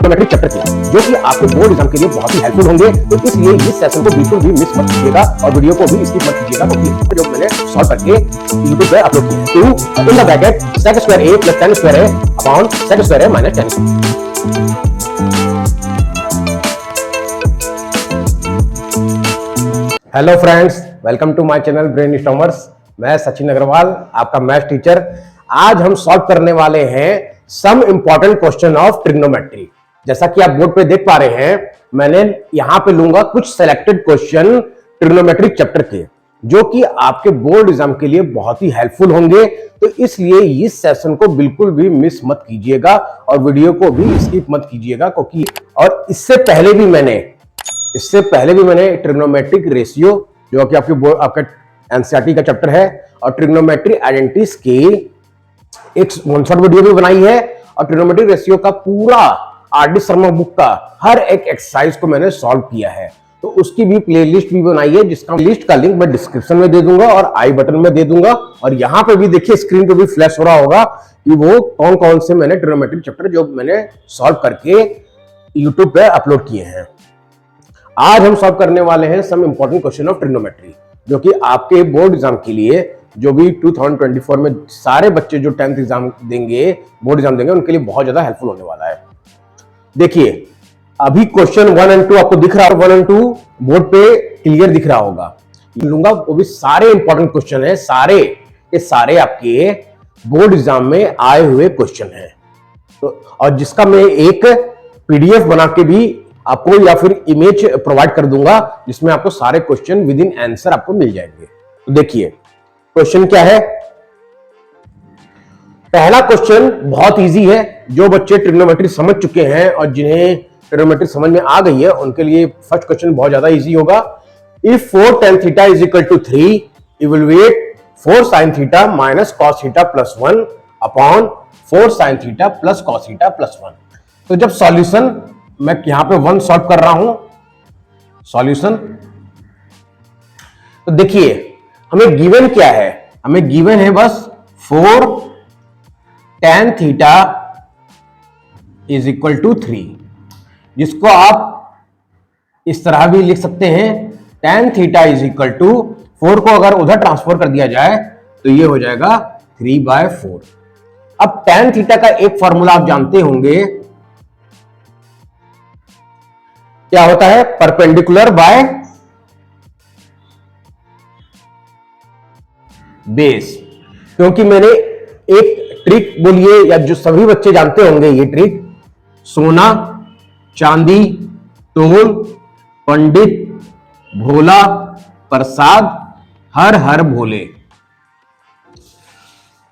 Trigonometry chapter के जो कि आपके बोर्ड एग्जाम के लिए बहुत ही हेल्पफुल होंगे। तो इसलिए इस सेशन को बिल्कुल भी मिस मत कीजिएगा और वीडियो को भी स्किप मत कीजिएगा, क्योंकि जो मैंने सॉल्व करके यूट्यूब पे अपलोड किया है। In the bracket sec square a plus tan square a upon sec square a minus tan square. Hello friends, welcome to my channel Brainstormers. मैं सचिन अग्रवाल, आपका मैथ्स टीचर। आज हम सॉल्व करने वाले हैं some important question of trigonometry. जैसा कि आप बोर्ड पे देख पा रहे हैं, मैंने यहां पे लूंगा कुछ सेलेक्टेड क्वेश्चन ट्रिग्नोमेट्रिक चैप्टर के जो कि आपके बोर्ड एग्जाम के लिए बहुत ही हेल्पफुल होंगे। तो इसलिए इस सेशन को बिल्कुल भी मिस मत कीजिएगा और वीडियो को भी स्किप मत कीजिएगा, क्योंकि और इससे पहले भी मैंने ट्रिग्नोमेट्रिक रेशियो जो कि आपका एनसीईआरटी का चैप्टर है और ट्रिग्नोमेट्री आइडेंटिटीज की एक वन शॉट वीडियो भी बनाई है और ट्रिग्नोमेट्रिक रेशियो का पूरा आरडी शर्मा बुक का हर एक एक्सरसाइज को मैंने सॉल्व किया है। तो उसकी भी प्लेलिस्ट भी बनाई है, जिसका लिस्ट का लिंक मैं डिस्क्रिप्शन में दे दूंगा और आई बटन में दे दूंगा। और यहां पे भी देखिए, स्क्रीन पे भी फ्लैश हो रहा होगा कि वो कौन कौन से मैंने ट्रिग्नोमेट्रिक चैप्टर जो मैंने सॉल्व करके यूट्यूब पे अपलोड किए हैं। आज हम सॉल्व करने वाले हैं some important question of trigonometry, जो कि आपके बोर्ड एग्जाम के लिए, जो भी 2024 में सारे बच्चे जो 10th एग्जाम देंगे, बोर्ड एग्जाम देंगे, उनके लिए बहुत ज्यादा हेल्पफुल होने वाला है। देखिए, अभी क्वेश्चन 1 और 2 आपको दिख रहा है, 1 और 2 बोर्ड पे क्लियर दिख रहा होगा। लूंगा वो भी सारे इंपॉर्टेंट क्वेश्चन है, सारे के सारे आपके बोर्ड एग्जाम में आए हुए क्वेश्चन है। तो और जिसका मैं एक पीडीएफ बना के भी आपको या फिर इमेज प्रोवाइड कर दूंगा, जिसमें आपको सारे क्वेश्चन विद इन आंसर आपको मिल जाएंगे। तो देखिए क्वेश्चन क्या है। पहला क्वेश्चन बहुत इजी है। जो बच्चे ट्रिग्नोमेट्री समझ चुके हैं और जिन्हें ट्रिग्नोमेट्री समझ में आ गई है, उनके लिए फर्स्ट क्वेश्चन बहुत ज्यादा इजी होगा। If 4 tan theta is equal to 3, evaluate 4 sin theta minus cos theta plus 1 upon 4 sin theta plus cos theta plus 1। तो जब सॉल्यूशन मैं यहां पे 1 सॉल्व कर रहा हूं, सॉल्यूशन, तो देखिए हमें गिवन क्या है। हमें गिवन है बस 4 tan theta is equal to 3, जिसको आप इस तरह भी लिख सकते हैं, tan theta is equal to 4 को अगर उधर ट्रांसफर कर दिया जाए तो ये हो जाएगा 3/4। अब tan थीटा का एक फॉर्मूला आप जानते होंगे, क्या होता है, परपेंडिकुलर बाय बेस। क्योंकि मैंने एक ट्रिक बोलिए, या जो सभी बच्चे जानते होंगे ये ट्रिक, सोना चांदी तोल पंडित भोला प्रसाद हर हर भोले।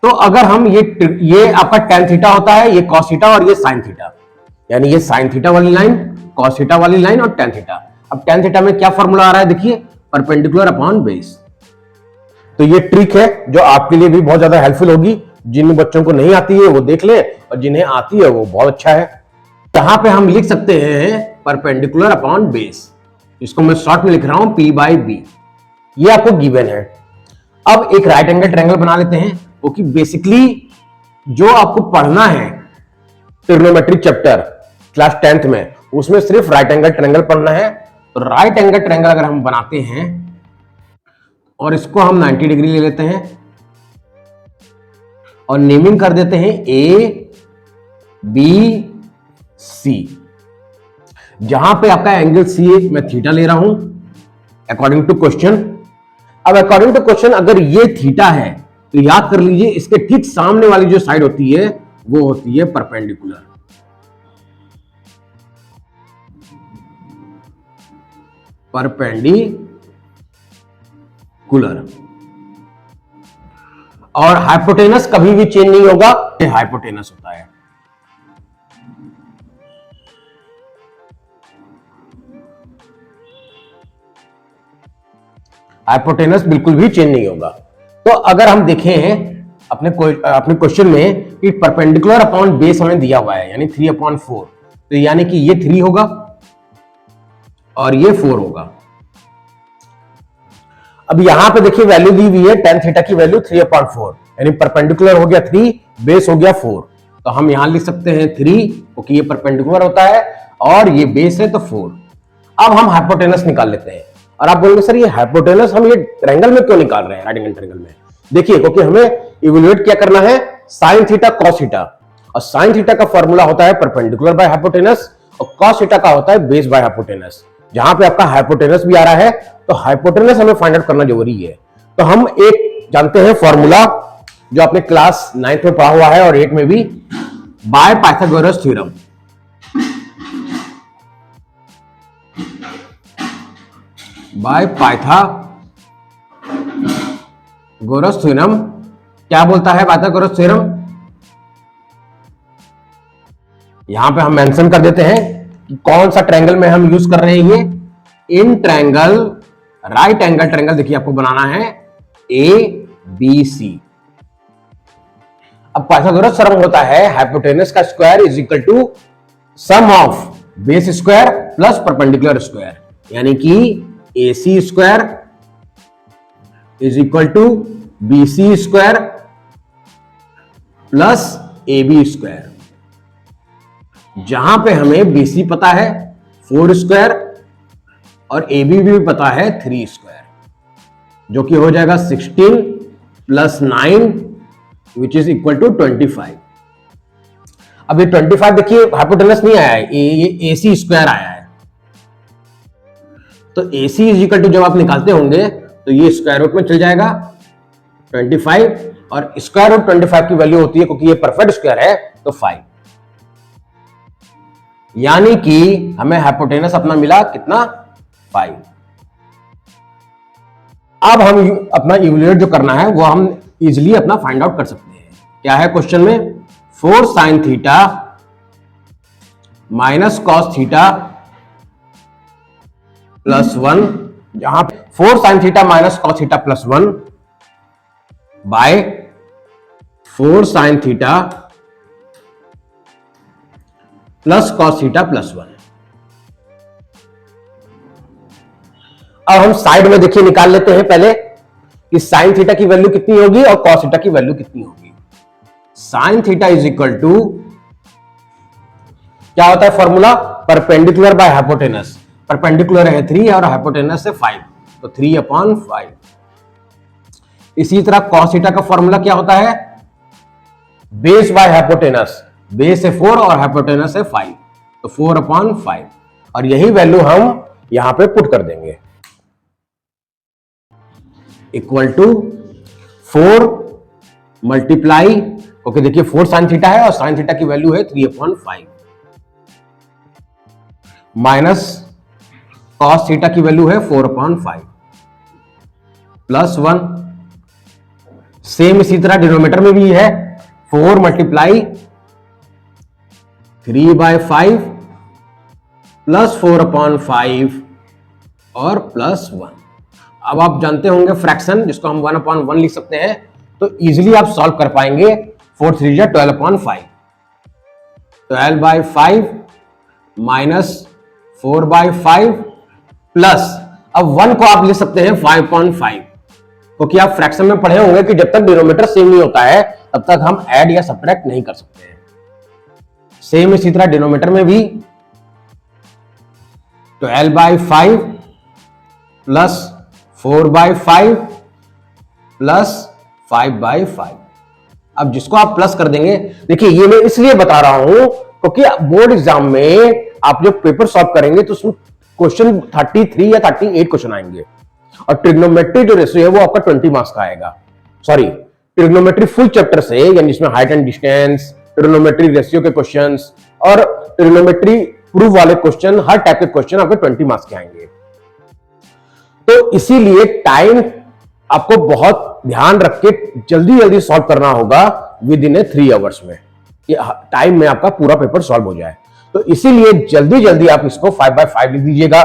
तो अगर हम ये आपका tan थीटा होता है, ये cos थीटा और ये sin थीटा, यानी ये sin थीटा वाली लाइन, cos थीटा वाली लाइन और tan थीटा। अब tan थीटा में क्या फॉर्मूला आ रहा है, देखिए, परपेंडिकुलर अपॉन बेस। तो ये ट्रिक है जो आपके लिए भी बहुत ज्यादा हेल्पफुल होगी। जिन बच्चों को नहीं आती है वो देख ले, और जिन्हें आती है वो बहुत अच्छा है। यहां पे हम लिख सकते हैं परपेंडिकुलर अपॉन बेस, इसको मैं शॉर्ट में लिख रहा हूं P/B। ये आपको गिवन है। अब एक राइट एंगल ट्रायंगल बना लेते हैं, क्योंकि बेसिकली जो आपको पढ़ना है ट्रिग्नोमेट्रिक चैप्टर क्लास 10th में, उसमें सिर्फ राइट एंगल ट्रायंगल पढ़ना है। तो राइट एंगल ट्रायंगल अगर हम बनाते हैं और इसको हम 90 डिग्री ले लेते हैं और नेमिंग कर देते हैं ABC। जहां पे आपका एंगल C मैं थीटा ले रहा हूं अकॉर्डिंग टू क्वेश्चन। अब अकॉर्डिंग टू क्वेश्चन अगर ये थीटा है तो याद कर लीजिए, इसके ठीक सामने वाली जो साइड होती है वो होती है परपेंडिकुलर। और हाइपोटेनस कभी भी चेंज नहीं होगा, ये हाइपोटेनस होता है। हाइपोटेनस बिल्कुल भी चेंज नहीं होगा। तो अगर हम देखें अपने क्वेश्चन में कि परपेंडिकुलर अपॉन बेस हमें दिया हुआ है, यानी 3/4, तो यानी कि ये 3 होगा और ये 4 होगा। अब यहां पे देखिए वैल्यू दी हुई है tan थीटा की वैल्यू 3/4, यानी परपेंडिकुलर हो गया 3, बेस हो गया 4। तो हम यहां लिख सकते हैं 3 क्योंकि ये परपेंडिकुलर होता है और ये बेस है तो 4। अब हम हाइपोटेनस निकाल लेते हैं। और आप बोलेंगे सर ये हाइपोटेनस हम ये ट्रायंगल में क्यों निकाल रहे हैं, राइट एंगल ट्रायंगल में? देखिए क्योंकि हमें इवेल्युएट क्या करना है, साइन थीटा कॉस थीटा, और साइन थीटा का फॉर्मूला होता है परपेंडिकुलर बाय हाइपोटेनस और कॉस थीटा का होता है बेस बाय हाइपोटेनस। जहां पे आपका हाइपोटेनस भी आ रहा है तो हाइपोटेनस हमें फाइंड आउट करना जरूरी है। तो हम एक जानते हैं फॉर्मूला जो आपने क्लास 9th में पढ़ा हुआ है और 8 में भी, by Pythagoras theorem. By Pythagoras theorem क्या बोलता है पाइथागोरस थ्योरम? यहां पे हम मेंशन कर देते हैं कि कौन सा ट्रायंगल में हम यूज कर रहे हैं। ये in triangle right angle triangle देखिए आपको बनाना है ABC। अब पाइथागोरस थ्योरम होता है हाइपोटेनस का square is equal to sum of base square plus perpendicular square, यानी कि AC square is equal to BC square plus AB square. जहां पे हमें BC पता है 4 स्क्वायर और AB भी पता है 3 स्क्वायर, जो कि हो जाएगा 16 plus 9 which is equal to 25। अब ये 25 देखिए हाइपोटेनस नहीं आया है, ये AC स्क्वायर आया है। तो AC इज इक्वल टू जब आप निकालते होंगे तो ये स्क्वायर रूट में चल जाएगा 25, और स्क्वायर रूट 25 की वैल्यू होती है क्योंकि ये परफेक्ट स्क्वायर है तो 5, यानी कि हमें हाइपोटेनस अपना मिला कितना, 5। अब हम अपना इवेल्युएट जो करना है वो हम इजिली अपना फाइंड आउट कर सकते हैं। क्या है क्वेश्चन में, 4 sine theta minus cos theta plus 1, जहां 4 sine theta minus cos theta plus 1 by 4 sine theta plus cos theta plus 1। अब हम साइड में देखिए निकाल लेते हैं पहले कि साइन थीटा की वैल्यू कितनी होगी और कॉस थीटा की वैल्यू कितनी होगी। Sine theta is equal to क्या होता है formula, perpendicular by hypotenuse. Perpendicular है 3 और हाइपोटेनस है 5, तो 3/5। इसी तरह कॉस थीटा का फॉर्मूला क्या होता है, बेस बाय हाइपोटेनस। बेस है 4 और हाइपोटेनस है 5, तो 4/5, और यही वैल्यू हम यहां पे पुट कर देंगे इक्वल टू 4 मल्टीप्लाई, ओके देखिए 4 साइन थीटा है और साइन थीटा की वैल्यू है 3/5, माइनस कॉस थीटा की वैल्यू है 4/5 प्लस 1। सेम इसी तरह डिनोमिनेटर में भी है 4 मल्टीप्लाई 3/5 प्लस 4/5 और प्लस 1। अब आप जानते होंगे फ्रैक्शन जिसको हम 1/1 लिख सकते हैं, तो इजीली आप सॉल्व कर पाएंगे। 4 3 जा 12/5, 12/5 माइनस 4/5 प्लस, अब 1 को आप लिख सकते हैं 5/5, क्योंकि आप फ्रैक्शन में पढ़े होंगे कि जब तक डिनोमिनेटर सेम नहीं होता है तब तक हम ऐड या सब्ट्रैक्ट नहीं कर सकते हैं। सेम इसी तरह डिनोमिनेटर में भी 12/5 प्लस 4/5 प्लस 5/5। अब जिसको आप प्लस कर देंगे, देखिए ये मैं इसलिए बता रहा हूं क्योंकि बोर्ड एग्जाम में आप जब पेपर सॉल्व करेंगे तो उसमें क्वेश्चन 33 या 38 क्वेश्चन आएंगे, और ट्रिग्नोमेट्री जो रेशियो है वो आपका 20 मार्क्स का आएगा। सॉरी, ट्रिग्नोमेट्री फुल चैप्टर से, यानी जिसमें height and distance, trigonometry ratio के क्वेश्चंस और ट्रिग्नोमेट्री प्रूफ वाले क्वेश्चन, हर टाइप के क्वेश्चन आपके 20 मार्क्स के आएंगे। तो इसीलिए टाइम आपको बहुत ध्यान रख के जल्दी जल्दी सॉल्व करना होगा विद इन 3 आवर्स में, कि टाइम में आपका पूरा पेपर सॉल्व हो जाए। तो इसीलिए जल्दी जल्दी आप इसको 5/5 लिख दीजिएगा,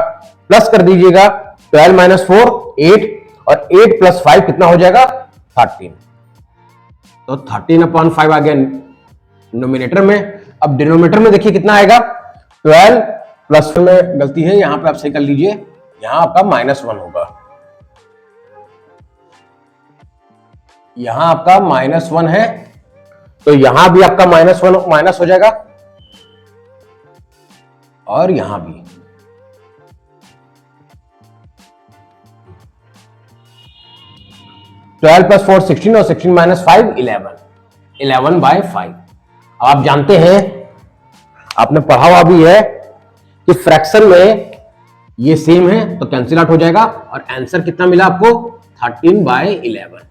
प्लस कर दीजिएगा 12 माइनस 4 8, और 8 प्लस 5 कितना हो जाएगा 13, तो 13/5 आ गया नोमिनेटर में। अब डिनोमिनेटर में देखिए कितना आएगा, 12 प्लस में गलती है, यहां पे आप सही कर लीजिए, यहां आपका -1 होगा, यहां आपका -1 है, तो यहां भी आपका -1 माइनस हो जाएगा और यहां भी। 12 + 4 16 और 16 - 5 11, 11/5। अब आप जानते हैं, आपने पढ़ा हुआ भी है कि फ्रैक्शन में ये सेम है तो कैंसिल आउट हो जाएगा और आंसर कितना मिला आपको 13/11।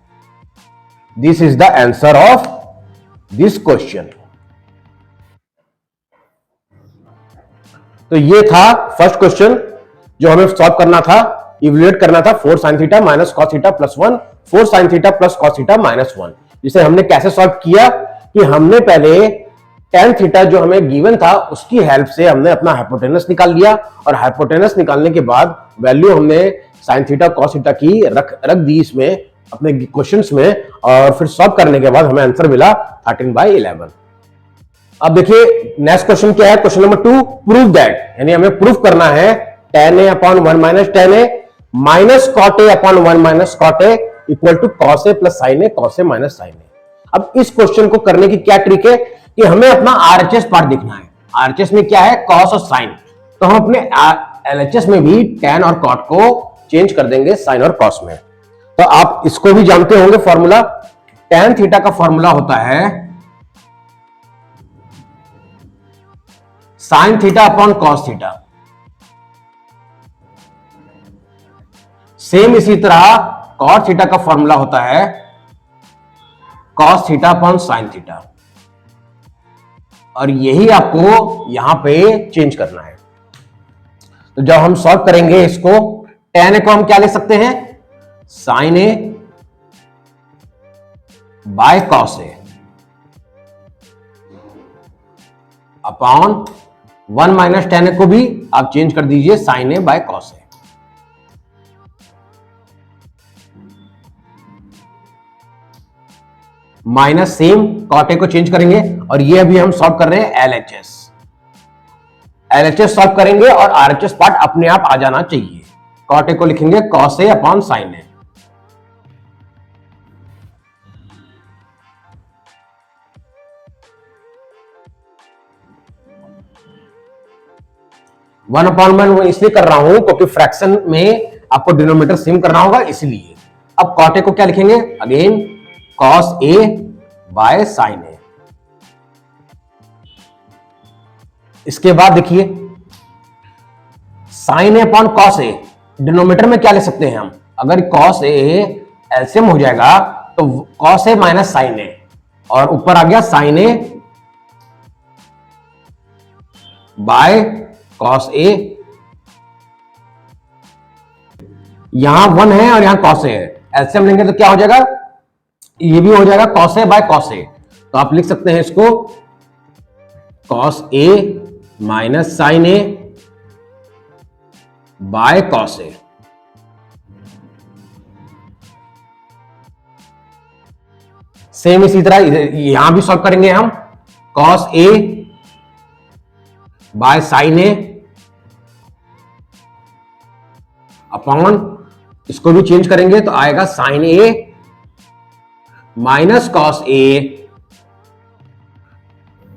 This is the answer of this question. तो ये था फर्स्ट क्वेश्चन जो हमें सॉल्व करना था, इवैल्यूएट करना था 4 sin theta minus cos theta plus 1, 4 sin theta plus cos theta minus 1। जिसे हमने कैसे सॉल्व किया कि हमने पहले tan थीटा जो हमें गिवन था उसकी हेल्प से हमने अपना हाइपोटेनस निकाल लिया और हाइपोटेनस निकालने के बाद वैल्यू हमने sin थीटा cos थीटा की रख दी इसमें अपने क्वेश्चंस में, और फिर सॉल्व करने के बाद हमें आंसर मिला 13/11। अब देखिए नेक्स्ट क्वेश्चन क्या है, क्वेश्चन नंबर 2, प्रूव दैट, यानी हमें प्रूफ करना है tan a upon 1 minus tan a minus cot a upon 1 minus cot a equal to cos a plus sin a, cos a minus sin a। अब इस question को करने की क्या ट्रिक है कि हमें अपना RHS पार्ट देखना है। RHS में क्या है, cos और sin, तो हम अपने LHS में भी tan और cot को चेंज कर देंगे sin और cos में। तो आप इसको भी जानते होंगे फॉर्मूला, tan थीटा का फॉर्मूला होता है sin theta upon cos theta. Same इसी तरह cot थीटा का फॉर्मूला होता है cos theta upon sin theta, और यही आपको यहां पे चेंज करना है। तो जब हम सॉल्व करेंगे इसको, tan a को हम क्या लिख सकते हैं, sin a by cos a upon 1 minus tan a को भी आप चेंज कर दीजिए sin a by cos a। Minus same cot a को चेंज करेंगे और ये अभी हम सॉल्व कर रहे हैं LHS। LHS सॉल्व करेंगे और RHS पार्ट अपने आप आ जाना चाहिए। cot a को लिखेंगे cos a upon sin a। One upon one इसलिए कर रहा हूं क्योंकि फ्रैक्शन में आपको डिनोमिनेटर सेम करना होगा इसलिए। अब cot a को क्या लिखेंगे, again cos a by sin a। इसके बाद देखिए sin a upon cos a, denominator में क्या ले सकते हैं हम, अगर cos a एलसीएम हो जाएगा तो cos a minus sin a, और ऊपर आ गया sin a by cos a। यहां 1 है और यहां cos a है, एलसीएम लेंगे तो क्या हो जाएगा, ये भी हो जाएगा cos a by cos a। तो आप लिख सकते हैं इसको cos a minus sin a by cos a। Same इसी तरह यहां भी सॉल्व करेंगे हम, cos a by sin a upon, इसको भी चेंज करेंगे तो आएगा sin a minus cos a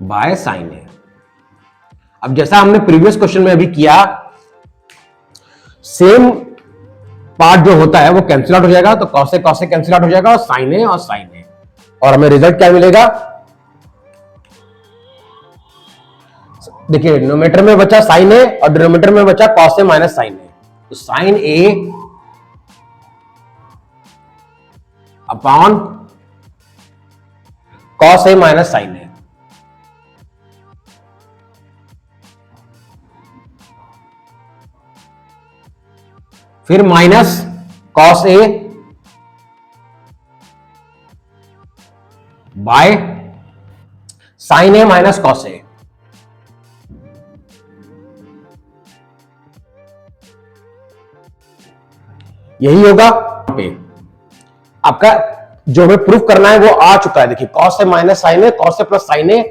by sin a। अब जैसा हमने प्रीवियस क्वेश्चन में अभी किया, सेम पार्ट जो होता है वो कैंसिल आउट हो जाएगा, तो cos a कैंसिल आउट हो जाएगा और sin a, और हमें रिजल्ट क्या मिलेगा, देखिए डिनोमिनेटर में बचा sin a और डिनोमिनेटर में बचा cos a minus sin a, तो sin a upon cos a minus sin a। फिर minus cos a by sin a minus cos a। यही होगा पे आपका जो हमें प्रूफ करना है वो आ चुका है। देखिए cos a minus sin a, cos a plus sin a।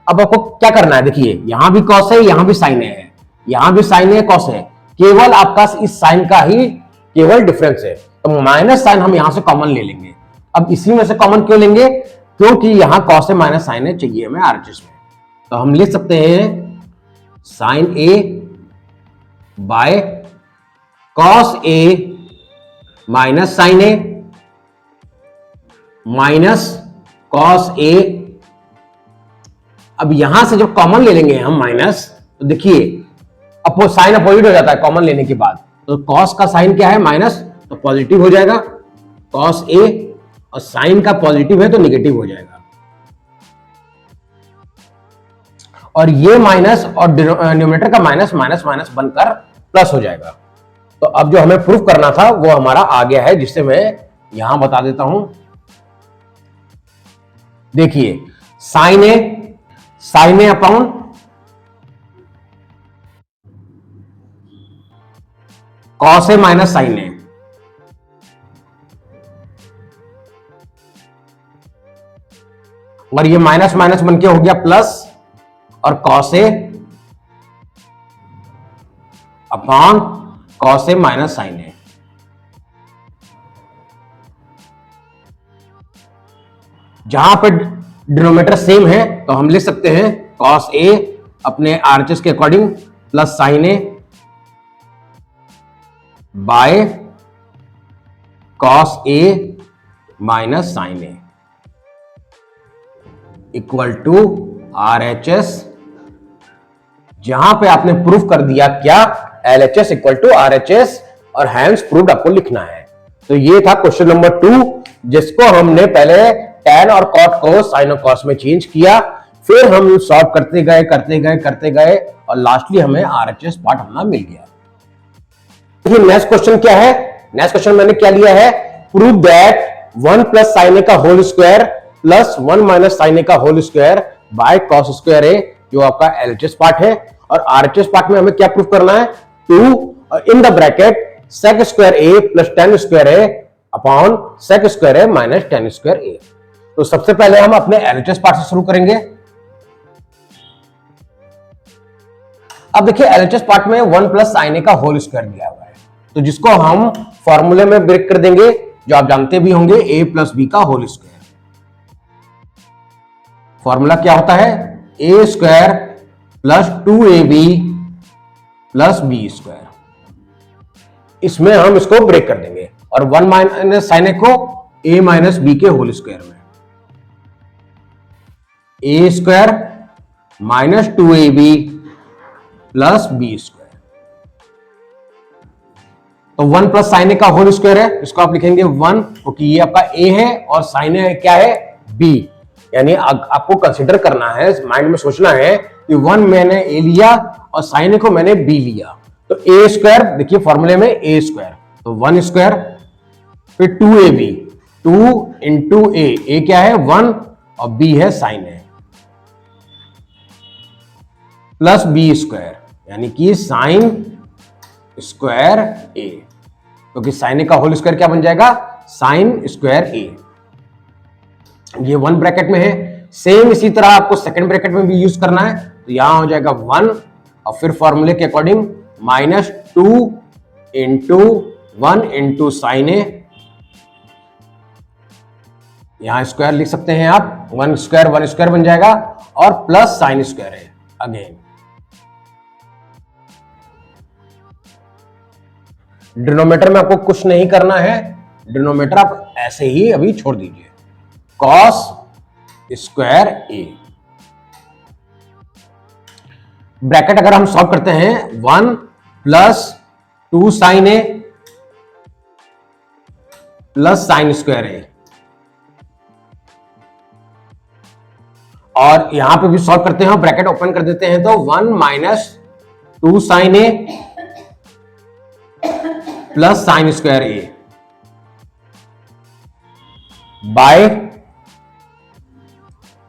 अब आपको क्या करना है, देखिए यहां भी cos a यहां भी sin a है, यहां भी sin a cos a, केवल आपका इस साइन का ही केवल डिफरेंस है, तो माइनस साइन हम यहां से कॉमन ले लेंगे। अब इसी में से कॉमन क्यों लेंगे, क्योंकि यहां cos A minus sine A चाहिए हमें आरएचएस में, तो हम लिख सकते हैं sine A by cos A minus sine A minus cos A. अब यहां से जब कॉमन ले लेंगे हम माइनस, तो देखिए साइन अपोजिट हो जाता है कॉमन लेने के बाद, तो कॉस का साइन क्या है माइनस, तो पॉजिटिव हो जाएगा कॉस ए, और साइन का पॉजिटिव है तो निगेटिव हो जाएगा, और ये माइनस और न्यूमरेटर का माइनस माइनस माइनस बनकर प्लस हो जाएगा। तो अब जो हमें प्रूफ करना था वो हमारा आ गया है, जिससे मैं यहां बता देता हूं। देखिए sine A upon cos A minus sine A, और ये माइनस माइनस बनके हो गया प्लस, और cos A upon cos A minus sine ए। जहां पर डिनोमिनेटर सेम है तो हम लिख सकते हैं कॉस ए अपने आरएचएस के according plus sine A by cos A minus sine A equal to RHS. जहां पे आपने प्रूफ कर दिया क्या, एलएचएस इक्वल टू आरएचएस, और हैंस प्रूव्ड आपको लिखना है। तो ये था क्वेश्चन नंबर 2, जिसको हमने पहले टैन और कॉट को साइन और कॉस में चेंज किया, फिर हम सॉल्व करते गए और लास्टली हमें आरएचएस पार्ट अपना मिल गया। देखिए नेक्स्ट क्वेश्चन क्या है, नेक्स्ट क्वेश्चन मैंने क्या लिया है, prove that 1 plus sine A का whole square plus 1 minus sine A का whole square by cos square A, जो आपका एलएचएस पार्ट है। और आरएचएस पार्ट में हमें क्या प्रूफ करना है, 2 in the bracket sec square A plus tan square A upon sec square A minus tan square A. तो सबसे पहले हम अपने एलएचएस पार्ट से शुरू करेंगे। अब देखिए एलएचएस पार्ट में 1 प्लस साइन ए का होल स्क्वायर दिया हुआ है, तो जिसको हम फॉर्मूले में ब्रेक कर देंगे, जो आप जानते भी होंगे, ए प्लस बी का होल स्क्वायर। फॉर्मूला क्या होता है, A square plus 2ab plus B square. इसमें हम इसको ब्रेक कर देंगे और 1 माइनस साइन ए को a माइनस बी के होल स्क्वायर में, A square minus 2ab plus B square. तो 1 प्लस साइन ए का होल स्क्वायर है, इसको आप लिखेंगे 1, क्योंकि ये आपका a है और साइन ए क्या है b, यानी आपको कंसीडर करना है, माइंड में सोचना है कि 1 मैंने a लिया और साइन ए को मैंने b लिया, तो a स्क्वायर, देखिए फॉर्मूले में a स्क्वायर, तो 1 स्क्वायर फिर 2ab, 2 इंटू a क्या है 1 और b है sign A, plus B square, यानी कि साइन स्क्वायर ए, क्योंकि साइन ए का होल स्क्वायर क्या बन जाएगा, साइन स्क्वायर ए। ये 1 ब्रैकेट में है, सेम इसी तरह आपको सेकंड ब्रैकेट में भी यूज करना है, तो यहां हो जाएगा 1 और फिर फॉर्मूले के according minus 2 into 1 into sine A, यहां स्क्वायर लिख सकते हैं आप, 1 स्क्वायर बन जाएगा, और प्लस साइन स्क्वायर है अगेन। डिनोमिनेटर में आपको कुछ नहीं करना है, डिनोमिनेटर आप ऐसे ही अभी छोड़ दीजिए, कॉस स्क्वायर ए। ब्रैकेट अगर हम सॉल्व करते हैं 1 plus 2 sine A plus sine square A, और यहां पे भी सॉल्व करते हैं, ब्रैकेट ओपन कर देते हैं, तो 1 minus 2 sine A plus sine square A by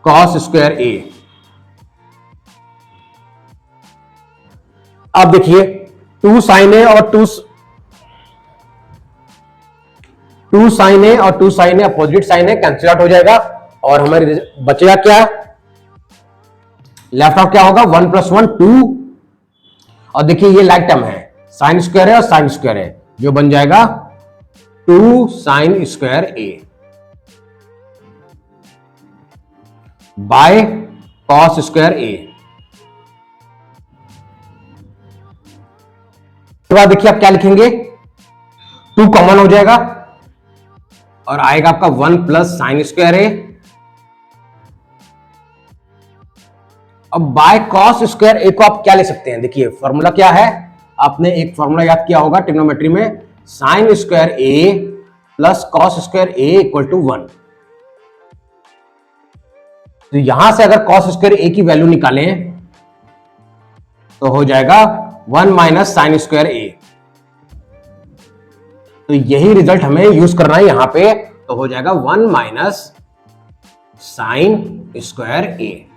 cos square A. अब देखिए 2 साइन ए और 2 साइन ए और 2 साइन ए अपोजिट साइन ए कैंसिल आउट हो जाएगा, और हमारे बचेगा क्या, लेफ्ट आउट क्या होगा 1 प्लस 1 2, और देखिए ये लाइक टर्म है, साइन स्क्वायर है और साइन स्क्वायर है, जो बन जाएगा 2 sine square A. By cos square A. तो बाद देखिए आप क्या लिखेंगे, 2 कॉमन हो जाएगा और आएगा आपका 1 प्लस साइन स्क्वायर ए। अब बाय कॉस स्क्वायर ए को आप क्या ले सकते हैं, देखिए फॉर्मूला क्या है, आपने एक फॉर्मूला याद किया होगा ट्रिग्नोमेट्री में, sine square A plus cos square A equal to 1। तो यहां से अगर कॉस स्क्वायर ए की वैल्यू निकालें तो हो जाएगा 1 माइनस साइन स्क्वायर ए। तो यही रिजल्ट हमें यूज करना है यहां पे, तो हो जाएगा 1 माइनस साइन स्क्वायर ए।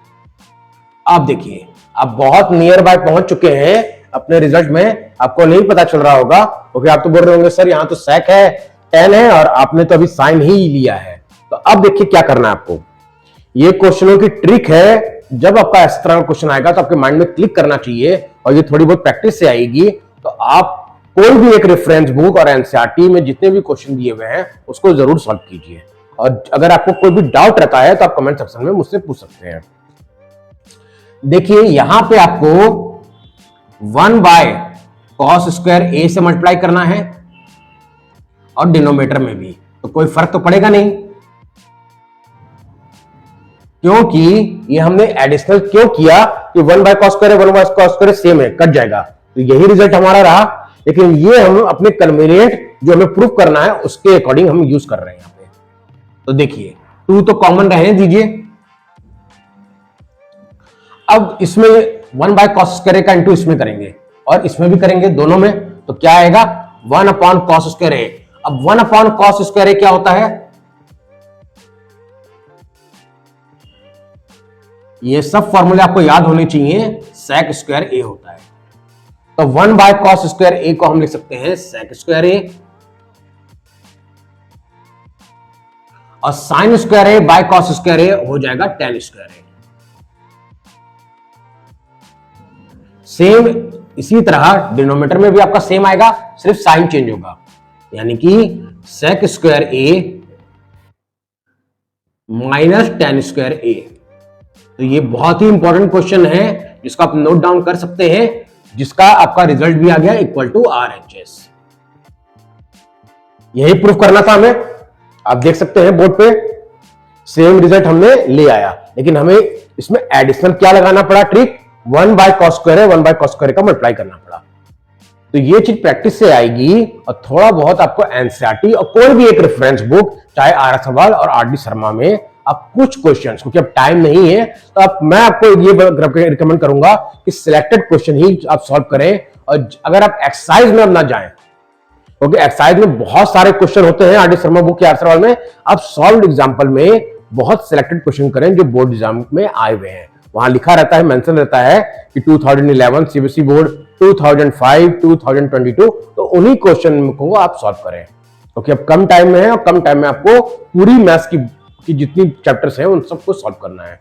अब देखिए आप बहुत नियर बाय पहुंच चुके हैं अपने रिजल्ट में, आपको नहीं पता चल रहा होगा क्योंकि आप तो बोल रहे होंगे सर यहां तो सेक है, टेन है और आपने तो अभी साइन ही लिया है। तो अब देखिए क्या करना है आपको, ये क्वेश्चनों की ट्रिक है, जब आपका इस तरह का क्वेश्चन आएगा तो आपके माइंड में क्लिक करना चाहिए और ये थोड़ी बहुत प्रैक्टिस से आएगी। तो आप कोई भी एक रेफरेंस बुक और एनसीईआरटी में जितने भी क्वेश्चन दिए हुए हैं उसको जरूर सॉल्व कीजिए, और अगर आपको कोई भी डाउट रहता है तो आप कमेंट सेक्शन में मुझसे पूछ सकते हैं। देखिए यहां पे आपको 1 बाय कॉस स्क्वायर ए से मल्टीप्लाई करना है और डिनोमिनेटर में भी, तो कोई फर्क तो पड़ेगा नहीं क्योंकि ये हमने एडिशनल क्यों किया कि 1 bye cos square 1 bye cos square same है, कट जाएगा, तो यही रिजल्ट हमारा रहा। लेकिन ये हम अपने कन्वीनियंट जो हमें प्रूफ करना है उसके अकॉर्डिंग हम यूज कर रहे हैं यहां पे। तो देखिए 2 तो कॉमन रहने दीजिए, अब इसमें 1 बाय कॉस स्क्वायर का इंटू इसमें करेंगे और इसमें भी करेंगे दोनों में, तो क्या आएगा 1 अपॉन कॉस स्क्वायर ए। अब 1 अपॉन कॉस स्क्वायर ए क्या होता है, ये सब फॉर्मूले आपको याद होने चाहिए, सेक स्क्वायर ए होता है। तो 1 बाय कॉस स्क्वायर ए को हम लिख सकते हैं सेक स्क्वायर ए, और sine square A by cos square A हो जाएगा टेन स्क्वायर ए। सेम इसी तरह डिनोमिनेटर में भी आपका सेम आएगा, सिर्फ साइन चेंज होगा, यानी कि सेक square A minus tan square A. तो ये बहुत ही इंपॉर्टेंट क्वेश्चन है जिसको आप नोट डाउन कर सकते हैं, जिसका आपका रिजल्ट भी आ गया इक्वल टू RHS। यही प्रूफ करना था हमें, आप देख सकते हैं बोर्ड पे सेम रिजल्ट हमने ले आया, लेकिन हमें इसमें एडिशनल क्या लगाना पड़ा ट्रिक, 1 बाय कॉस स्क्वायर है 1 बाय कॉस स्क्वायर का मल्टीप्लाई करना पड़ा। तो ये चीज प्रैक्टिस से आएगी और थोड़ा बहुत आपको एनसीईआरटी और कोई भी एक रेफरेंस बुक, चाहे आर एस अग्रवाल और आर डी शर्मा में आप कुछ क्वेश्चंस, क्योंकि अब टाइम नहीं है तो मैं आपको ये रिकमेंड करूंगा कि सिलेक्टेड क्वेश्चन ही आप सॉल्व करें, और अगर आप एक्सरसाइज में अब ना जाएं क्योंकि एक्सरसाइज में बहुत सारे क्वेश्चन होते हैं आर डी शर्मा बुक के आर सवाल में, आप सॉल्व एग्जाम्पल में बहुत सिलेक्टेड क्वेश्चन करें जो बोर्ड एग्जाम में आए हुए हैं। वहां लिखा रहता है, मेंशन रहता है कि 2011 सीबीएसई बोर्ड, 2005, 2022, तो उन्हीं क्वेश्चन को आप सॉल्व करें क्योंकि अब कम टाइम में है और कम टाइम में आपको पूरी मैथ्स की जितनी चैप्टर्स हैं उन सबको सॉल्व करना है।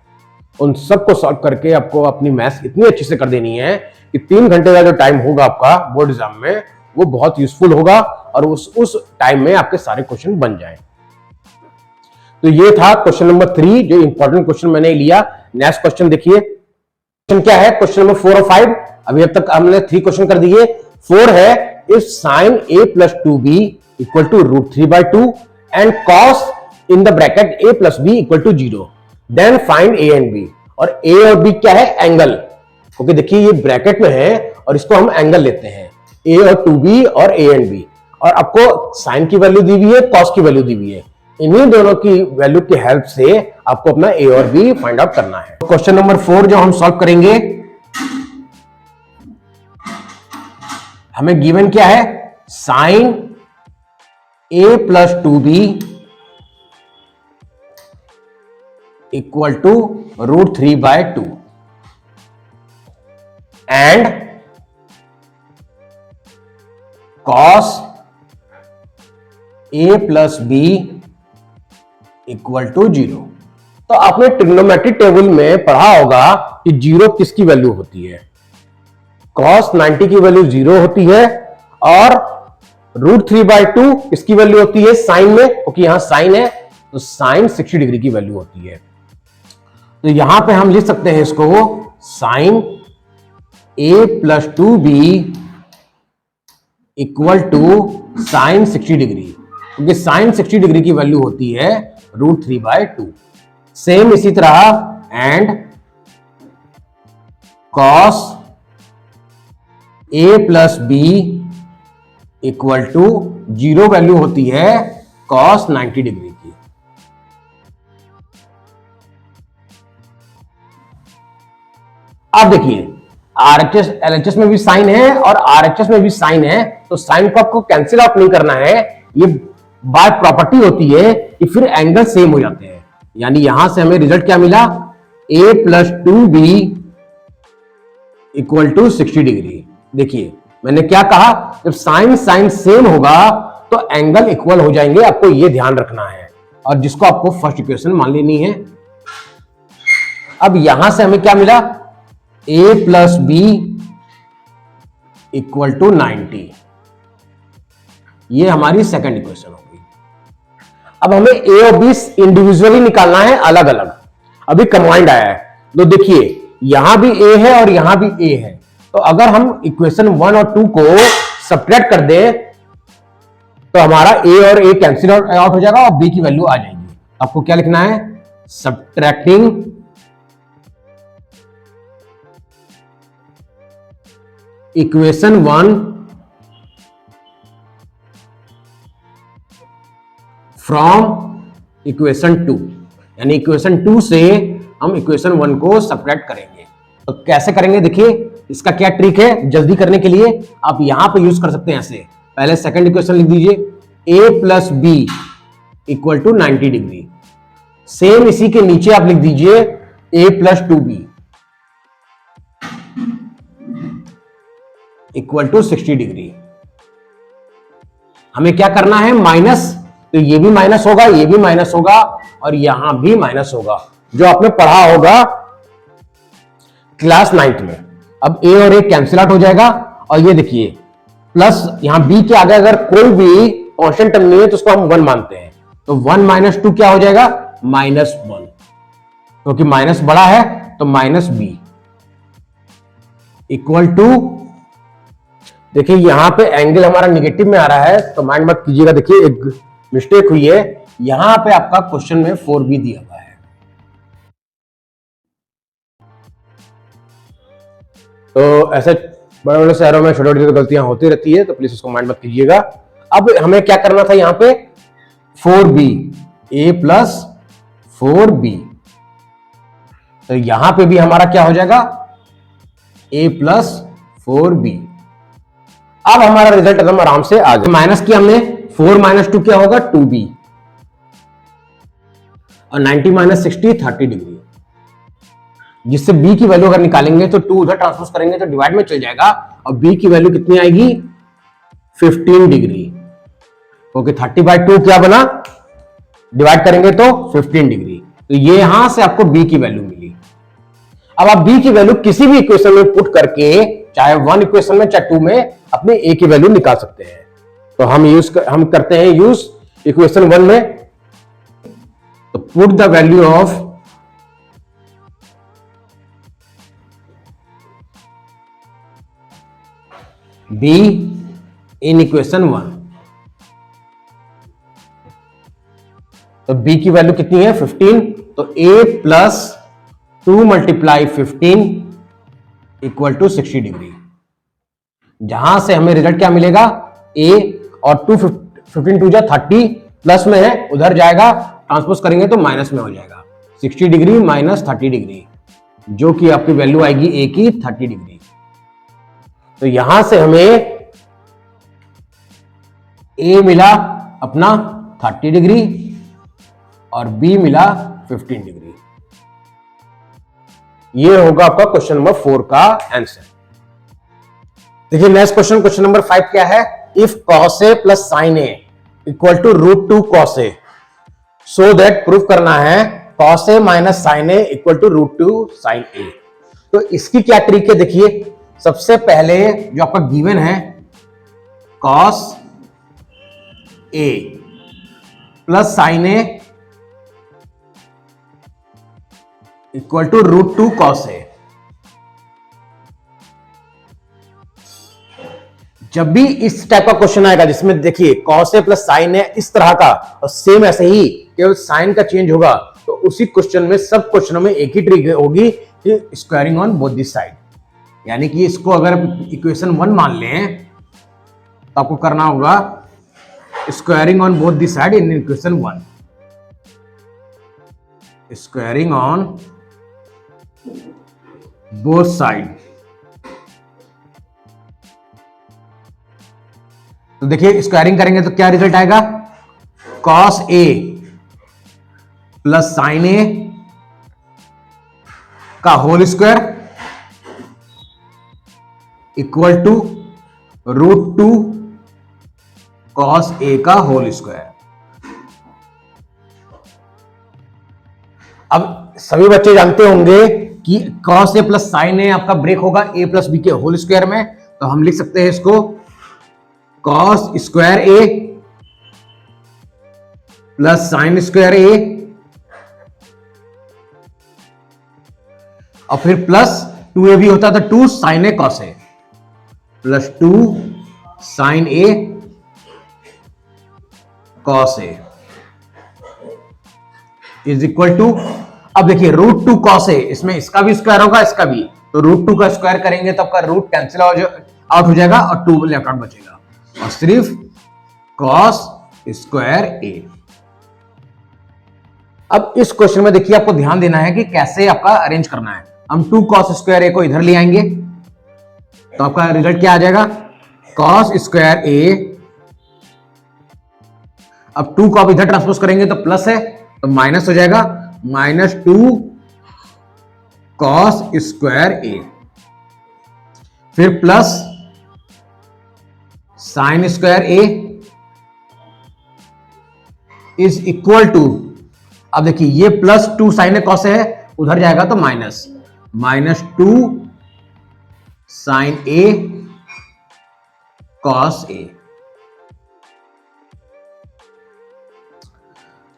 उन सबको सॉल्व करके आपको अपनी मैथ्स इतनी अच्छी से कर देनी है कि 3 घंटे का जो टाइम होगा आपका बोर्ड एग्जाम में वो बहुत यूजफुल होगा और उस टाइम में आपके सारे क्वेश्चन बन जाएं। तो ये था क्वेश्चन नंबर 3 जो इंपॉर्टेंट क्वेश्चन मैंने लिया। नेक्स्ट क्वेश्चन देखिए, क्वेश्चन क्या है, क्वेश्चन नंबर 4 और 5। अभी अब तक हमने 3 क्वेश्चन कर दिए। 4 है, if sine a plus 2b equal to √3/2 and cos in the bracket a plus b equal to 0, then find a and b। और a और b क्या है, एंगल, क्योंकि देखिए ये ब्रैकेट में है और इसको हम एंगल लेते हैं, a और 2b और a एंड b। और आपको साइन की वैल्यू दी हुई है, कॉस की वैल्यू दी हुई है, इन्हीं दोनों की वैल्यू की हेल्प से आपको अपना a और b फाइंड आउट करना है। क्वेश्चन नंबर 4 जो हम सॉल्व करेंगे, हमें गिवन क्या है, sine a plus 2b equal to √3/2 and cos a plus b equal to 0। तो आपने ट्रिग्नोमेट्रिक टेबल में पढ़ा होगा कि 0 किसकी वैल्यू होती है, cos 90 की वैल्यू 0 होती है, और √3/2 किसकी वैल्यू होती है, साइन में, क्योंकि यहां साइन है तो साइन 60 डिग्री की वैल्यू होती है। तो यहां पे हम लिख सकते हैं इसको sine a plus 2b equal to sine 60 degree, क्योंकि साइन 60 डिग्री की वैल्यू होती है √3/2। सेम इसी तरह and cos a plus b equal to 0 value होती है कॉस 90 डिग्री की। अब देखिए आरएचएस एलएचएस में भी साइन है और आरएचएस में भी साइन है, तो साइन को आपको कैंसिल आउट नहीं करना है। ये बाय प्रॉपर्टी होती है कि फिर एंगल सेम हो जाते हैं। यानी यहां से हमें रिजल्ट क्या मिला, a plus 2b equal to 60 degree. देखिए मैंने क्या कहा, जब साइन साइन सेम होगा तो एंगल इक्वल हो जाएंगे, आपको यह ध्यान रखना है, और जिसको आपको फर्स्ट इक्वेशन मान लेनी है। अब यहां से हमें क्या मिला, a plus b equal to 90। ये हमारी सेकंड इक्वेशन होगी। अब हमें a और b इंडिविजुअली निकालना है, अलग अलग। अभी कंबाइंड आया है, तो देखिए यहां भी a है और यहां भी a है, तो अगर हम इक्वेशन 1 और 2 को सब्ट्रैक्ट कर दें तो हमारा a और a कैंसिल आउट हो जाएगा और b की वैल्यू आ जाएगी। आपको क्या लिखना है, सब्ट्रैक्टिंग इक्वेशन 1 फ्रॉम इक्वेशन 2, यानी इक्वेशन 2 से हम इक्वेशन 1 को सब्ट्रैक्ट करेंगे। तो कैसे करेंगे, देखिए इसका क्या ट्रिक है, जल्दी करने के लिए आप यहां पे यूज कर सकते हैं। ऐसे पहले सेकंड इक्वेशन लिख दीजिए, a plus b equal to 90 degree. Same इसी के नीचे आप लिख दीजिए a plus 2b equal to 60 degree. हमें क्या करना है, माइनस, तो ये भी माइनस होगा, ये भी माइनस होगा और यहां भी माइनस होगा, जो आपने पढ़ा होगा क्लास 9th में। अब a और a कैंसिल आउट हो जाएगा और ये देखिए प्लस यहां b के आगे अगर कोई भी कांस्टेंट टर्म नहीं है तो उसको हम 1 मानते हैं, तो 1 माइनस 2 क्या हो जाएगा, -1, क्योंकि माइनस बड़ा है तो -b इक्वल टू, देखिए यहां पे एंगल हमारा निगेटिव में आ रहा है तो माइंड मत कीजिएगा। देखिए एक मिस्टेक हुई है, यहां पे आपका क्वेश्चन में 4b दिया हुआ है, तो ऐसे बड़े बड़े शहरों में छोटी छोटी गलतियां होती रहती है, तो प्लीज उसको माइंड मत कीजिएगा। अब हमें क्या करना था, यहां पे 4b, a प्लस 4b, तो यहां पे भी हमारा क्या हो जाएगा, a प्लस 4b। अब हमारा रिजल्ट एकदम आराम से आ जाए। माइनस किया हमने, 4 माइनस 2 क्या होगा, 2b, और 90 माइनस 60 30 डिग्री, जिससे b की वैल्यू अगर निकालेंगे तो 2 उधर ट्रांसपोज करेंगे तो डिवाइड में चल जाएगा और b की वैल्यू कितनी आएगी, 15 डिग्री, क्योंकि 30/2 क्या बना, डिवाइड करेंगे तो 15 डिग्री। तो ये यहां से आपको b की वैल्यू मिली। अब आप b की वैल्यू किसी भी इक्वेशन में पुट करके, चाहे 1 इक्वेशन में चाहे 2 में, अपने a की वैल्यू निकाल सकते हैं। तो हम करते हैं यूज इक्वेशन 1 में, तो put the value of b in equation 1। तो b की वैल्यू कितनी है, 15, तो a plus 2 multiply 15 equal to 60 degree. जहां से हमें रिजल्ट क्या मिलेगा, a और 2 15 2 जा 30 प्लस में है, उधर जाएगा, ट्रांसपोज करेंगे तो माइनस में हो जाएगा, 60 डिग्री माइनस 30 डिग्री, जो कि आपकी वैल्यू आएगी a की 30 डिग्री। तो यहां से हमें a मिला अपना 30 डिग्री और b मिला 15 डिग्री। ये होगा आपका क्वेश्चन नंबर 4 का आंसर। देखिए नेक्स्ट क्वेश्चन, क्वेश्चन नंबर 5 क्या है, if cos a plus sine a equal to √2 cos a, so that proof करना है cos a minus sine a equal to √2 sine a। तो इसकी क्या ट्रिक है, देखिए सबसे पहले जो आपका गिवन है cos a plus sine a equal to √2 cos A। जब भी इस टाइप का क्वेश्चन आएगा जिसमें देखिए cos A plus sin A इस तरह का, और सेम ऐसे ही केवल साइन का चेंज होगा, तो उसी क्वेश्चन में सब क्वेश्चनों में एक ही ट्रिक होगी कि squaring on both this side. यानी कि इसको अगर इक्वेशन 1 मान लें तो आपको करना होगा squaring on both this side in equation 1। Squaring on both side, तो देखिए स्क्वायरिंग करेंगे तो क्या रिजल्ट आएगा, cos A plus sin A का whole square equal to √2 cos A का होल स्क्वायर। अब सभी बच्चे जानते होंगे कि cos A plus sin A आपका ब्रेक होगा A प्लस B के होल स्क्वायर में, तो हम लिख सकते हैं इसको cos square A plus sin square A, और फिर प्लस 2A भी होता था 2 sin A cos A plus 2 sin A cos A is equal to, अब देखिए √2 cos A, इसमें इसका भी स्क्वायर होगा इसका भी, तो √2 का स्क्वायर करेंगे तो आपका रूट कैंसिल आउट हो जाएगा और 2 लेफ्ट आउट बचेगा और सिर्फ cos स्क्वायर A। अब इस क्वेश्चन में देखिए आपको ध्यान देना है कि कैसे आपका अरेंज करना है। हम 2 cos स्क्वायर A को इधर ले आएंगे तो आपका रिजल्ट क्या आ जाएगा, cos स्क्वायर A, अब 2 को आप इधर ट्रांसपोज करेंगे तो प्लस है तो माइनस हो जाएगा, -2 cos स्क्वायर A, फिर plus sin square A is equal to, अब देखिए ये plus 2 sin A cos A है, उधर जाएगा तो -2 sin A cos A।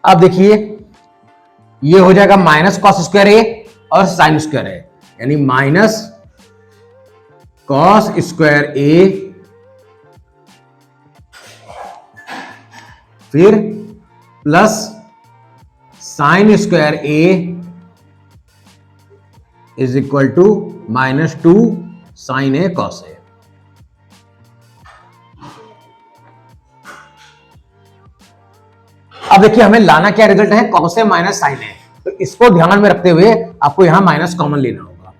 अब देखिए ये हो जाएगा माइनस cos स्क्वायर A और sin स्क्वायर A, यानी माइनस cos स्क्वायर A फिर plus sin square A is equal to -2 sin A cos A। अब देखिए हमें लाना क्या रिजल्ट है, cos A minus sin A, तो इसको ध्यान में रखते हुए आपको यहां माइनस कॉमन लेना होगा,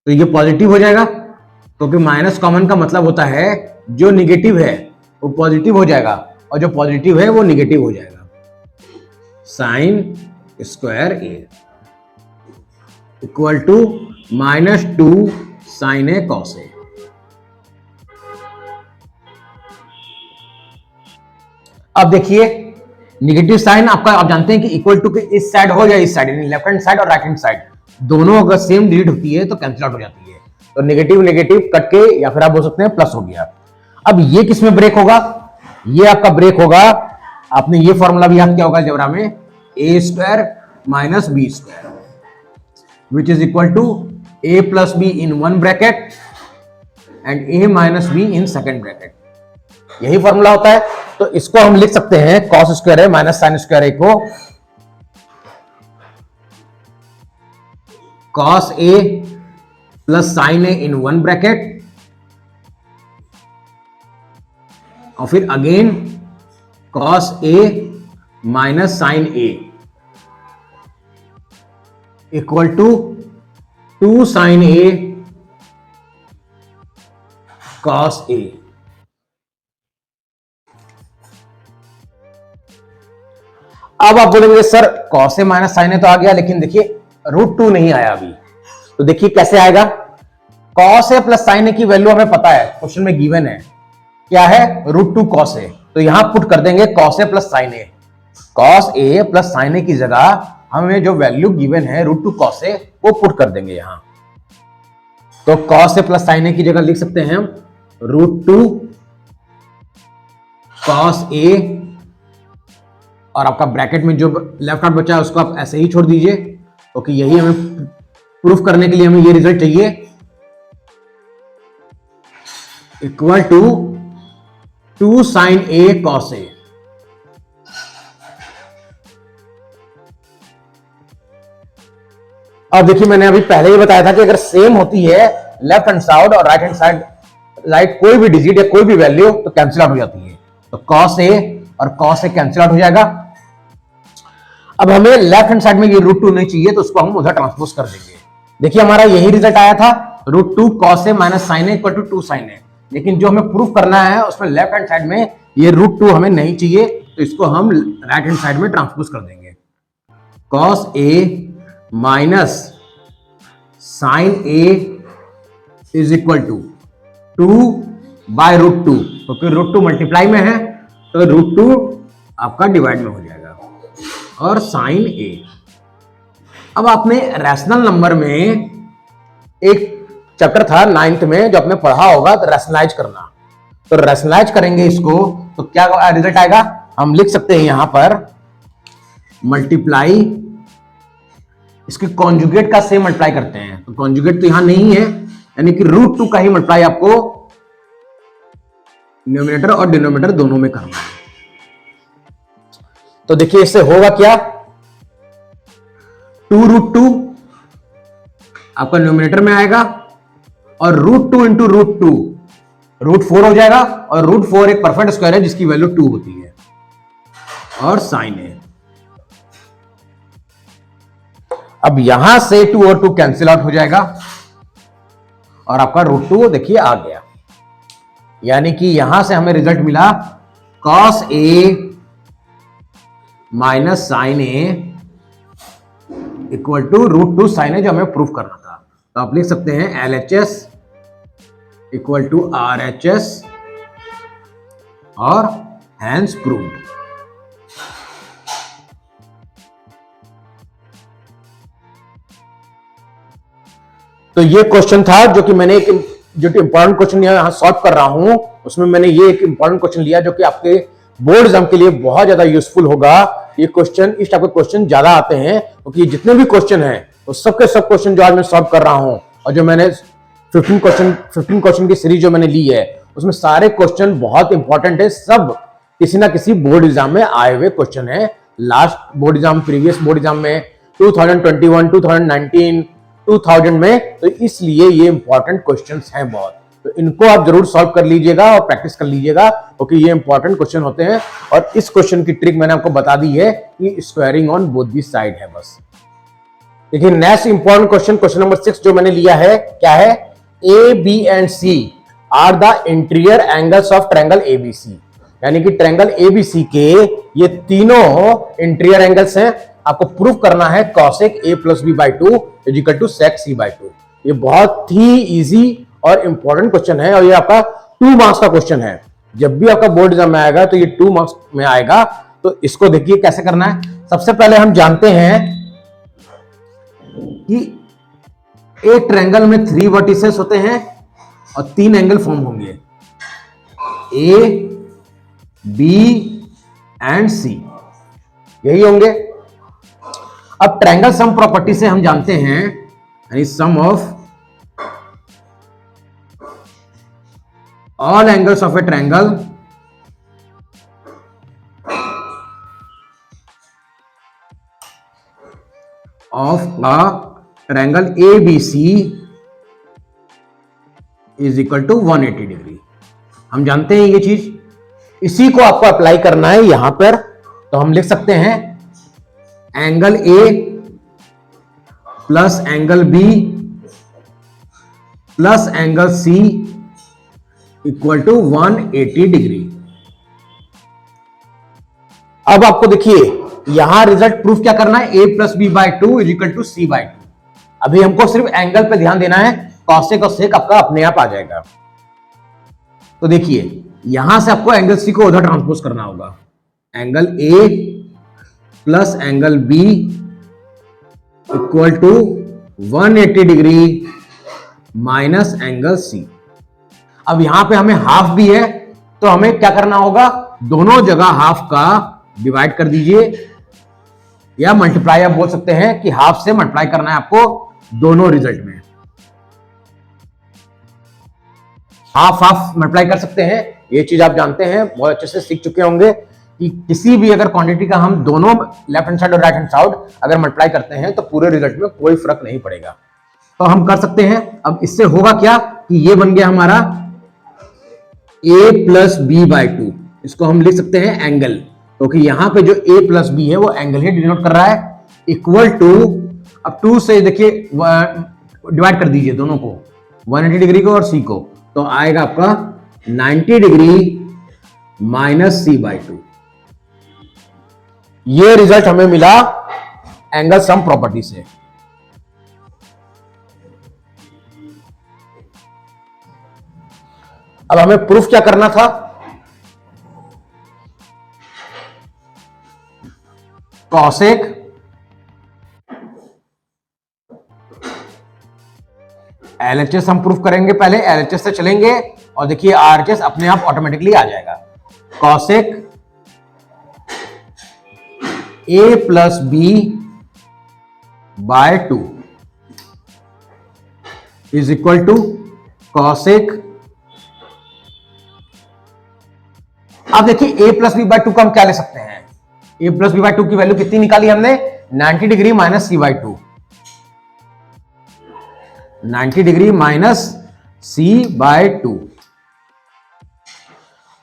तो ये पॉजिटिव हो जाएगा क्योंकि माइनस कॉमन का मतलब होता है जो निगेटिव है वो पॉजिटिव हो जाएगा और जो पॉजिटिव है वो निगेटिव हो जाएगा। sin square A equal to -2 sin A cos A। अब देखिए निगेटिव साइन आपका, आप जानते हैं कि इक्वल टू के इस साइड हो या इस साइड, यानी लेफ्ट हैंड साइड और राइट हैंड साइड दोनों अगर सेम डिजिट होती है तो कैंसिल आउट हो जाती है, तो नेगेटिव नेगेटिव कट के या फिर आप बोल सकते हैं प्लस हो गया। अब ये किस में ब्रेक होगा, ये आपका ब्रेक होगा, आपने ये फॉर्मूला भी याद किया होगा अलजेब्रा में, a square minus B square which is equal to a plus B in one bracket and a minus B in second bracket, यही फॉर्मूला होता है। तो इसको हम लिख सकते हैं cos square A minus sine square A को cos A plus sine A in one bracket और फिर again cos A minus sine A equal to 2 sine A cos A। अब आप बोलेंगे sir cos A minus sine A तो आ गया, लेकिन देखिए √2 नहीं आया अभी, तो देखिए कैसे आएगा। cos A plus sine A की वैल्यू हमें पता है, क्वेश्चन में गिवन है, क्या है √2 cos A, तो यहां पुट कर देंगे cos A plus sine A। cos A plus sine A की जगह हमें जो वैल्यू गिवन है √2 cos A वो पुट कर देंगे यहां, तो cos A plus sine A की जगह लिख सकते हैं हम √2 cos A और आपका ब्रैकेट में जो लेफ्ट आउट बचा है उसको आप ऐसे ही छोड़ दीजिए, ओके, यही हमें प्रूफ करने के लिए हमें ये रिजल्ट चाहिए, equal to 2 sin A cos A। अब देखिए, मैंने अभी पहले ही बताया था कि अगर सेम होती है लेफ्ट हैंड साइड और राइट हैंड साइड, राइट कोई भी डिजिट या कोई भी वैल्यू, तो कैंसिल आउट हो जाती है। तो cos A और cos A कैंसिल आउट हो जाएगा। अब हमें लेफ्ट हैंड साइड में ये √2 नहीं चाहिए, तो उसको हम उधर ट्रांसपोज कर देंगे। देखिए, हमारा यही रिजल्ट आया था, √2 cos A minus sin A equal to 2 sin A। लेकिन जो हमें प्रूफ करना है उसमें लेफ्ट हैंड साइड में ये √2 हमें नहीं चाहिए, तो इसको हम राइट हैंड साइड में ट्रांसपोज कर देंगे। cos A minus sin A is equal to 2 by √2, क्योंकि √2 मल्टीप्लाई में है तो √2 आपका डिवाइड में हो जाएगा, और sin A। अब आपने रैशनल नंबर में एक चैप्टर था 9th में जो आपने पढ़ा होगा, तो रैशनलाइज करना। तो रैशनलाइज करेंगे इसको, तो क्या रिजल्ट आएगा, हम लिख सकते हैं यहां पर मल्टीप्लाई, इसके कॉन्जुगेट का से मल्टीप्लाई करते हैं। तो कॉन्जुगेट तो यहां नहीं है, यानी कि √2 का ही मल्टीप्लाई आपको न्यूमरेटर और डिनोमिनेटर दोनों में करना है। तो देखिए, इससे होगा क्या, 2√2 आपका न्यूमरेटर में आएगा, और √2 इंटू √2 √4 हो जाएगा, और √4 एक परफेक्ट स्क्वायर है जिसकी वैल्यू 2 होती है, और sin A। अब यहां से 2 और 2 कैंसिल आउट हो जाएगा, और आपका √2 देखिए आ गया। यानी कि यहां से हमें रिजल्ट मिला cos A minus sin A equal to √2 sin A, जो हमें प्रूफ करना था। तो आप लिख सकते हैं LHS इक्वल टू RHS और हैंस प्रूव्ड। तो ये क्वेश्चन था जो कि मैंने जो इंपॉर्टेंट क्वेश्चन यहां सॉल्व कर रहा हूं, उसमें मैंने ये एक इंपॉर्टेंट क्वेश्चन लिया जो कि आपके बोर्ड एग्जाम के लिए बहुत ज्यादा यूजफुल होगा। ये क्वेश्चन, इस टाइप के क्वेश्चन ज्यादा आते हैं, क्योंकि जितने भी क्वेश्चन हैं वो सबके सब क्वेश्चन जो आज मैं सॉल्व कर रहा हूं, और जो मैंने 15 क्वेश्चन की सीरीज जो मैंने ली है, उसमें सारे क्वेश्चन बहुत इंपॉर्टेंट है। सब किसी ना किसी बोर्ड एग्जाम में आए हुए क्वेश्चन है। Last board exam, previous board exam में 2021, 2019, 2000 में, तो इसलिए ये इंपॉर्टेंट क्वेश्चंस हैं बहुत। तो इनको आप जरूर सॉल्व कर लीजिएगा और प्रैक्टिस कर लीजिएगा, क्योंकि ये इंपॉर्टेंट क्वेश्चन होते हैं। और इस क्वेश्चन की ट्रिक मैंने आपको बता दी है कि squaring on both the side है बस। देखिए, next important question, question number 6 जो मैंने लिया है, क्या है, A B and C are the interior angles of triangle ABC. यानी कि ट्रायंगल एबीसी के ये तीनों इंटीरियर एंगल्स हैं। आपको प्रूफ करना है cosec A plus B by 2 is equal to sec C by 2। ये बहुत ही इजी और इंपॉर्टेंट क्वेश्चन है, और ये आपका 2 मार्क्स का क्वेश्चन है। जब भी आपका बोर्ड एग्जाम में आएगा तो ये 2 मार्क्स में आएगा। तो इसको देखिए कैसे करना है। सबसे पहले हम जानते हैं कि एक ट्रायंगल में 3 वर्टिसेस होते हैं और 3 एंगल फॉर्म होंगे, A, B एंड C, यही होंगे। अब ट्रायंगल सम प्रॉपर्टी से हम जानते हैं, यानी sum of all angles of a triangle of a triangle ABC is equal to 180 degree. हम जानते हैं ये चीज, इसी को आपको अप्लाई करना है यहां पर। तो हम लिख सकते हैं angle A plus angle B plus angle C equal to 180 degree. अब आपको देखिए यहां रिजल्ट प्रूफ क्या करना है, A plus B by 2 is equal to C by 2। अभी हमको सिर्फ एंगल पे ध्यान देना है, कॉसेक और सेक आपका अपने आप आ जाएगा। तो देखिए यहां से आपको एंगल C को उधर ट्रांसपोज करना होगा, angle A plus angle B equal to 180 degree minus angle C। अब यहां पे हमें हाफ भी है, तो हमें क्या करना होगा, दोनों जगह हाफ का डिवाइड कर दीजिए, या मल्टीप्लाई आप बोल सकते हैं कि हाफ से मल्टीप्लाई करना है आपको दोनों रिजल्ट में, हाफ हाफ मल्टीप्लाई कर सकते हैं। ये चीज आप जानते हैं, बहुत अच्छे से सीख चुके होंगे कि किसी भी अगर क्वांटिटी का हम दोनों लेफ्ट हैंड साइड और राइट हैंड साइड अगर मल्टीप्लाई करते हैं तो पूरे रिजल्ट में कोई फर्क नहीं पड़ेगा। तो हम कर सकते हैं। अब इससे होगा क्या कि ये बन गया हमारा a plus B by two, इसको हम लिख सकते हैं एंगल, क्योंकि यहां पे जो a प्लस बी है वो एंगल ही डिनोट कर रहा है, इक्वल टू, अब 2 से देखिए डिवाइड कर दीजिए दोनों को, 180 डिग्री को और c को, तो आएगा आपका 90 degree minus c by two. ये रिजल्ट हमें मिला एंगल सम प्रॉपर्टी से। अब हमें प्रूफ क्या करना था, कॉसेक एलएचएस हम प्रूफ करेंगे, पहले एलएचएस से चलेंगे और देखिए आरएचएस अपने आप ऑटोमेटिकली आ जाएगा। Cosec A plus B by two is equal to cosec, अब देखिए a plus B by two का हम क्या ले सकते हैं, a plus B by two की वैल्यू कितनी निकाली हमने, 90 degree minus C by two, 90 degree minus C by two.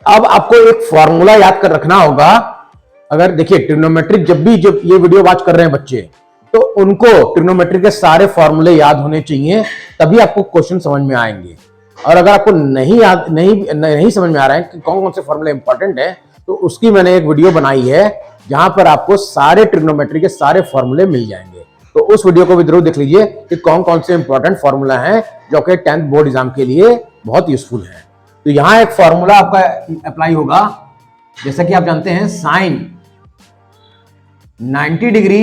अब आपको एक फॉर्मूला याद कर रखना होगा, अगर देखिए ट्रिग्नोमेट्रिक जब ये वीडियो वॉच कर रहे हैं बच्चे, तो उनको ट्रिग्नोमेट्रिक के सारे फॉर्मूले याद होने चाहिए, तभी आपको क्वेश्चन समझ में आएंगे। और अगर आपको नहीं समझ में आ रहा है कि कौन कौन से फॉर्मूले इंपॉर्टेंट है, तो उसकी मैंने एक वीडियो बनाई है जहां पर आपको सारे ट्रिग्नोमेट्री के सारे फॉर्मूले मिल जाएंगे। तो उस वीडियो को भी जरूर देख लीजिए कि कौन कौन से इंपॉर्टेंट फॉर्मूला हैं जो कि 10th बोर्ड एग्जाम के लिए बहुत यूजफुल है। तो यहां एक फॉर्मूला आपका अप्लाई होगा, जैसा कि आप जानते हैं साइन 90 डिग्री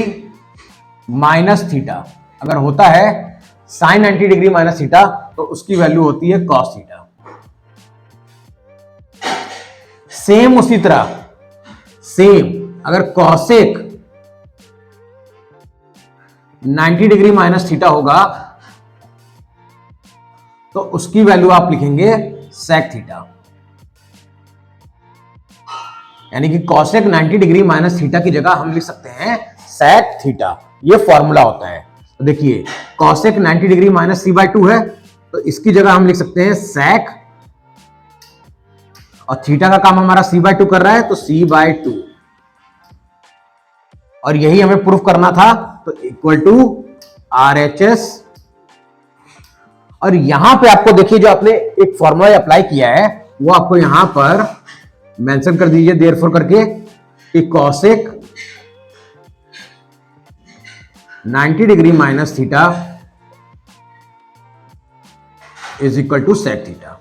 माइनस थीटा अगर होता है, साइन 90 डिग्री माइनस थीटा, तो उसकी वैल्यू होती है कॉस थीटा। सेम उसी तरह अगर कॉसेक 90 डिग्री माइनस थीटा होगा तो उसकी वैल्यू आप लिखेंगे सेक थीटा, यानी कि कॉसेक 90 डिग्री माइनस थीटा की जगह हम लिख सकते हैं सेक थीटा। ये फॉर्मूला होता है। तो देखिए cosec 90 degree minus C by two है, तो इसकी जगह हम लिख सकते हैं सेक, और थीटा का काम हमारा सी बाई टू कर रहा है, तो सी बाई टू, और यही हमें प्रूफ करना था, तो इक्वल टू आरएचएस। और यहां पे आपको देखिए जो आपने एक फॉर्मूला अप्लाई किया है वो आपको यहां पर मेंशन कर दीजिए देयरफॉर करके कि cosec 90 degree minus theta is equal to sec theta.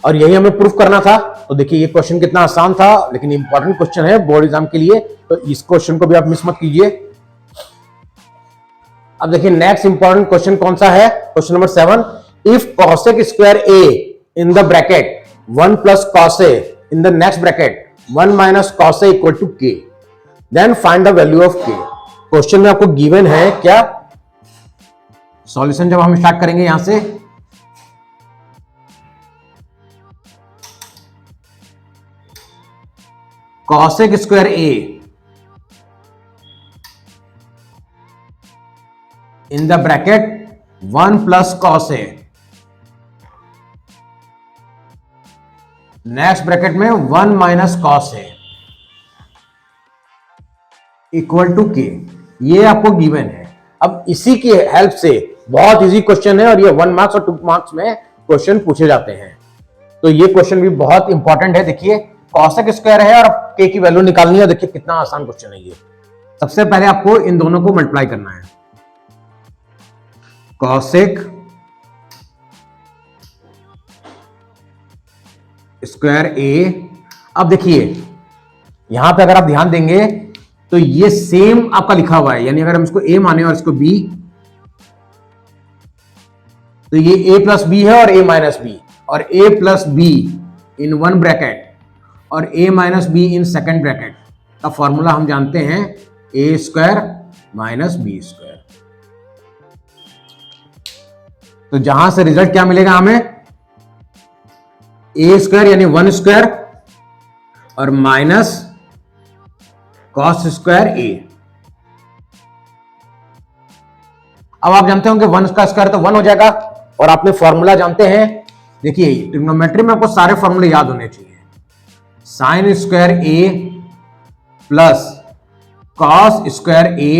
और यही हमें प्रूफ करना था। तो देखिए ये क्वेश्चन कितना आसान था, लेकिन इंपॉर्टेंट क्वेश्चन है बोर्ड एग्जाम के लिए, तो इस क्वेश्चन को भी आप मिस मत कीजिए। अब देखिए नेक्स्ट इंपॉर्टेंट क्वेश्चन कौन सा है, question number 7, if cosec square A in the bracket 1 plus cos A in the next bracket 1 minus cos A equal to K, then find the value of K. Question में आपको given है क्या, solution जब हम start करेंगे यहां से, cosec square A in the bracket 1 plus cos A, next bracket में 1 minus cos A equal to K, ये आपको गिवन है। अब इसी की हेल्प से बहुत इजी क्वेश्चन है, और ये 1 मार्क्स और 2 मार्क्स में क्वेश्चन पूछे जाते हैं। तो ये क्वेश्चन भी बहुत इंपॉर्टेंट है। देखिए कॉसेक स्क्वायर है और के की वैल्यू निकालनी है, देखिए कितना आसान क्वेश्चन है ये। सबसे पहले आपको इन दोनों को मल्टीप्लाई करना है, कॉसेक स्क्वायर ए। अब देखिए यहां पे अगर आप ध्यान देंगे तो ये सेम आपका लिखा हुआ है, यानी अगर हम इसको ए माने और इसको बी, तो ये a प्लस बी है और a माइनस बी, और a plus B in 1 bracket और a minus B in second bracket का फॉर्मूला हम जानते हैं ए स्क्वायर माइनस बी स्क्वायर। तो जहां से रिजल्ट क्या मिलेगा हमें, ए स्क्वायर यानी 1 स्क्वायर और माइनस कॉस स्क्वायर ए। अब आप जानते होंगे 1 का स्क्वायर तो 1 हो जाएगा, और आपने फॉर्मूला जानते हैं। देखिए ट्रिग्नोमेट्री में आपको सारे फॉर्मूले याद होने चाहिए। Sine square A plus cos square A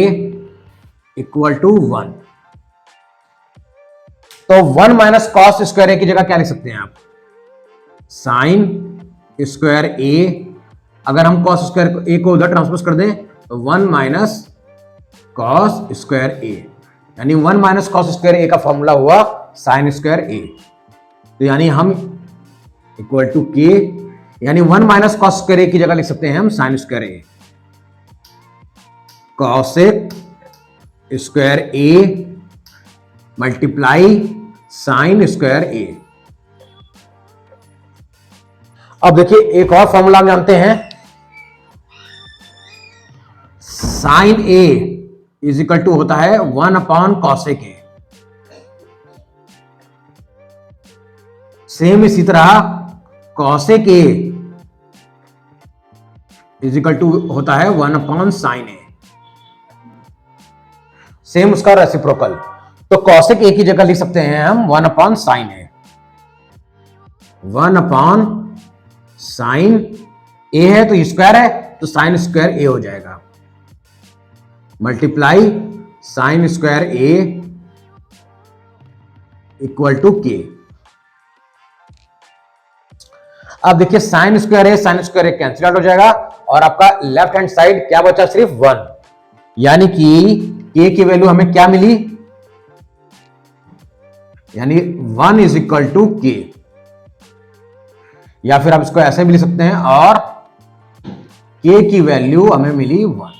equal to 1। तो 1 माइनस कॉस स्क्वायर ए की जगह क्या लिख सकते हैं आप, साइन स्क्वायर ए। अगर हम कॉस स्क्वायर ए को उधर ट्रांसपोज कर दें तो 1 माइनस कॉस स्क्वायर ए, यानी 1 माइनस कॉस स्क्वायर ए का फॉर्मूला हुआ साइन स्क्वायर ए। तो यानी हम इक्वल टू के, यानी 1 माइनस कॉस स्क्वायर ए की जगह लिख सकते हैं हम sine square A. Cosec square A multiply sine square A. अब देखिए एक और फॉर्मूला हम जानते हैं, sine A is equal to होता है 1 अपॉन कॉसेक ए। सेम इसी तरह cosec A is equal to होता है 1 अपॉन साइन ए, सेम उसका रेसिप्रोकल। तो कॉसेक ए की जगह लिख सकते हैं हम 1 upon sine A. 1 upon sine A है तो स्क्वायर है तो साइन स्क्वायर ए हो जाएगा, multiply sine square A equal to K. अब देखिए sine square A cancel out हो जाएगा और आपका लेफ्ट हैंड साइड क्या बचा, सिर्फ 1। यानी कि के की वैल्यू हमें क्या मिली, यानी 1 इज इक्वल टू के, या फिर आप इसको ऐसे भी लिख सकते हैं, और के की वैल्यू हमें मिली 1।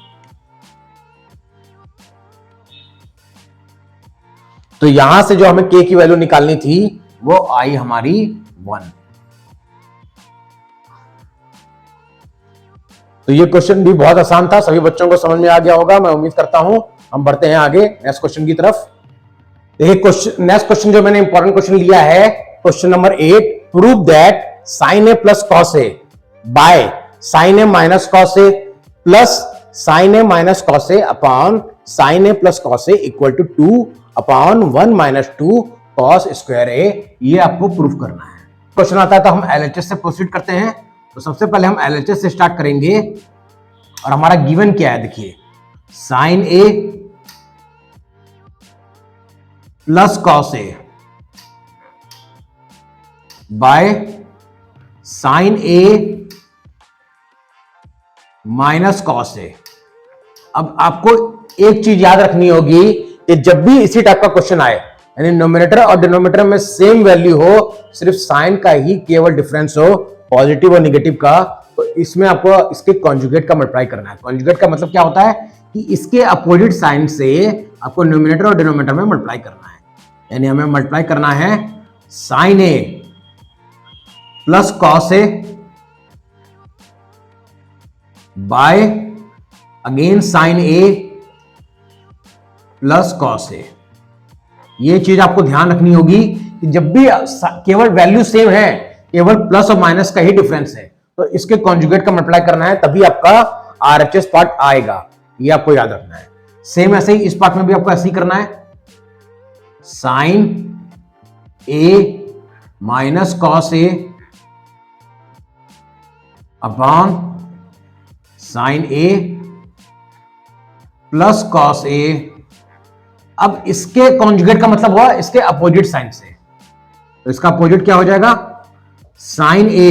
तो यहां से जो हमें के की वैल्यू निकालनी थी वो आई हमारी 1। तो ये क्वेश्चन भी बहुत आसान था, सभी बच्चों को समझ में आ गया होगा, मैं उम्मीद करता हूं। हम बढ़ते हैं आगे नेक्स्ट क्वेश्चन की तरफ। देखिए नेक्स्ट क्वेश्चन जो मैंने इंपॉर्टेंट क्वेश्चन लिया है, question number 8, prove that sine A plus cos A by sine A minus cos A plus sine A minus cos A upon sine A plus cos A equal to 2 upon 1 minus 2 cos square A. ये आपको proof करना है। Question आता है तो हम LHS से proceed करते हैं। तो सबसे पहले हम एलएचएस से स्टार्ट करेंगे, और हमारा गिवन क्या है, देखिए sine A plus cos A by sine A minus cos A. अब आपको एक चीज याद रखनी होगी कि जब भी इसी टाइप का क्वेश्चन आए, यानी नोमिनेटर और डिनोमिनेटर में सेम वैल्यू हो, सिर्फ साइन का ही केवल डिफरेंस हो, पॉजिटिव और निगेटिव का, तो इसमें आपको इसके कॉन्जुगेट का मल्टीप्लाई करना है। कॉन्जुगेट का मतलब क्या होता है कि इसके अपोजिट साइन से आपको न्यूमरेटर और डिनोमिनेटर में मल्टीप्लाई करना है। यानी हमें मल्टीप्लाई करना है sign A plus cos A bye again sine A plus cos ए। ये चीज आपको ध्यान रखनी होगी कि जब भी केवल वैल्यू सेम है, केवल प्लस और माइनस का ही डिफरेंस है, तो इसके कॉन्जुगेट का मल्टीप्लाई करना है, तभी आपका आरएचएस पार्ट आएगा। ये आपको याद रखना है। सेम ऐसे ही इस पार्ट में भी आपको ऐसे ही करना है, sign A minus cos A upon sine A plus cos A. अब इसके कॉन्जुगेट का मतलब हुआ इसके अपोजिट साइन से, तो इसका अपोजिट क्या हो जाएगा, sine A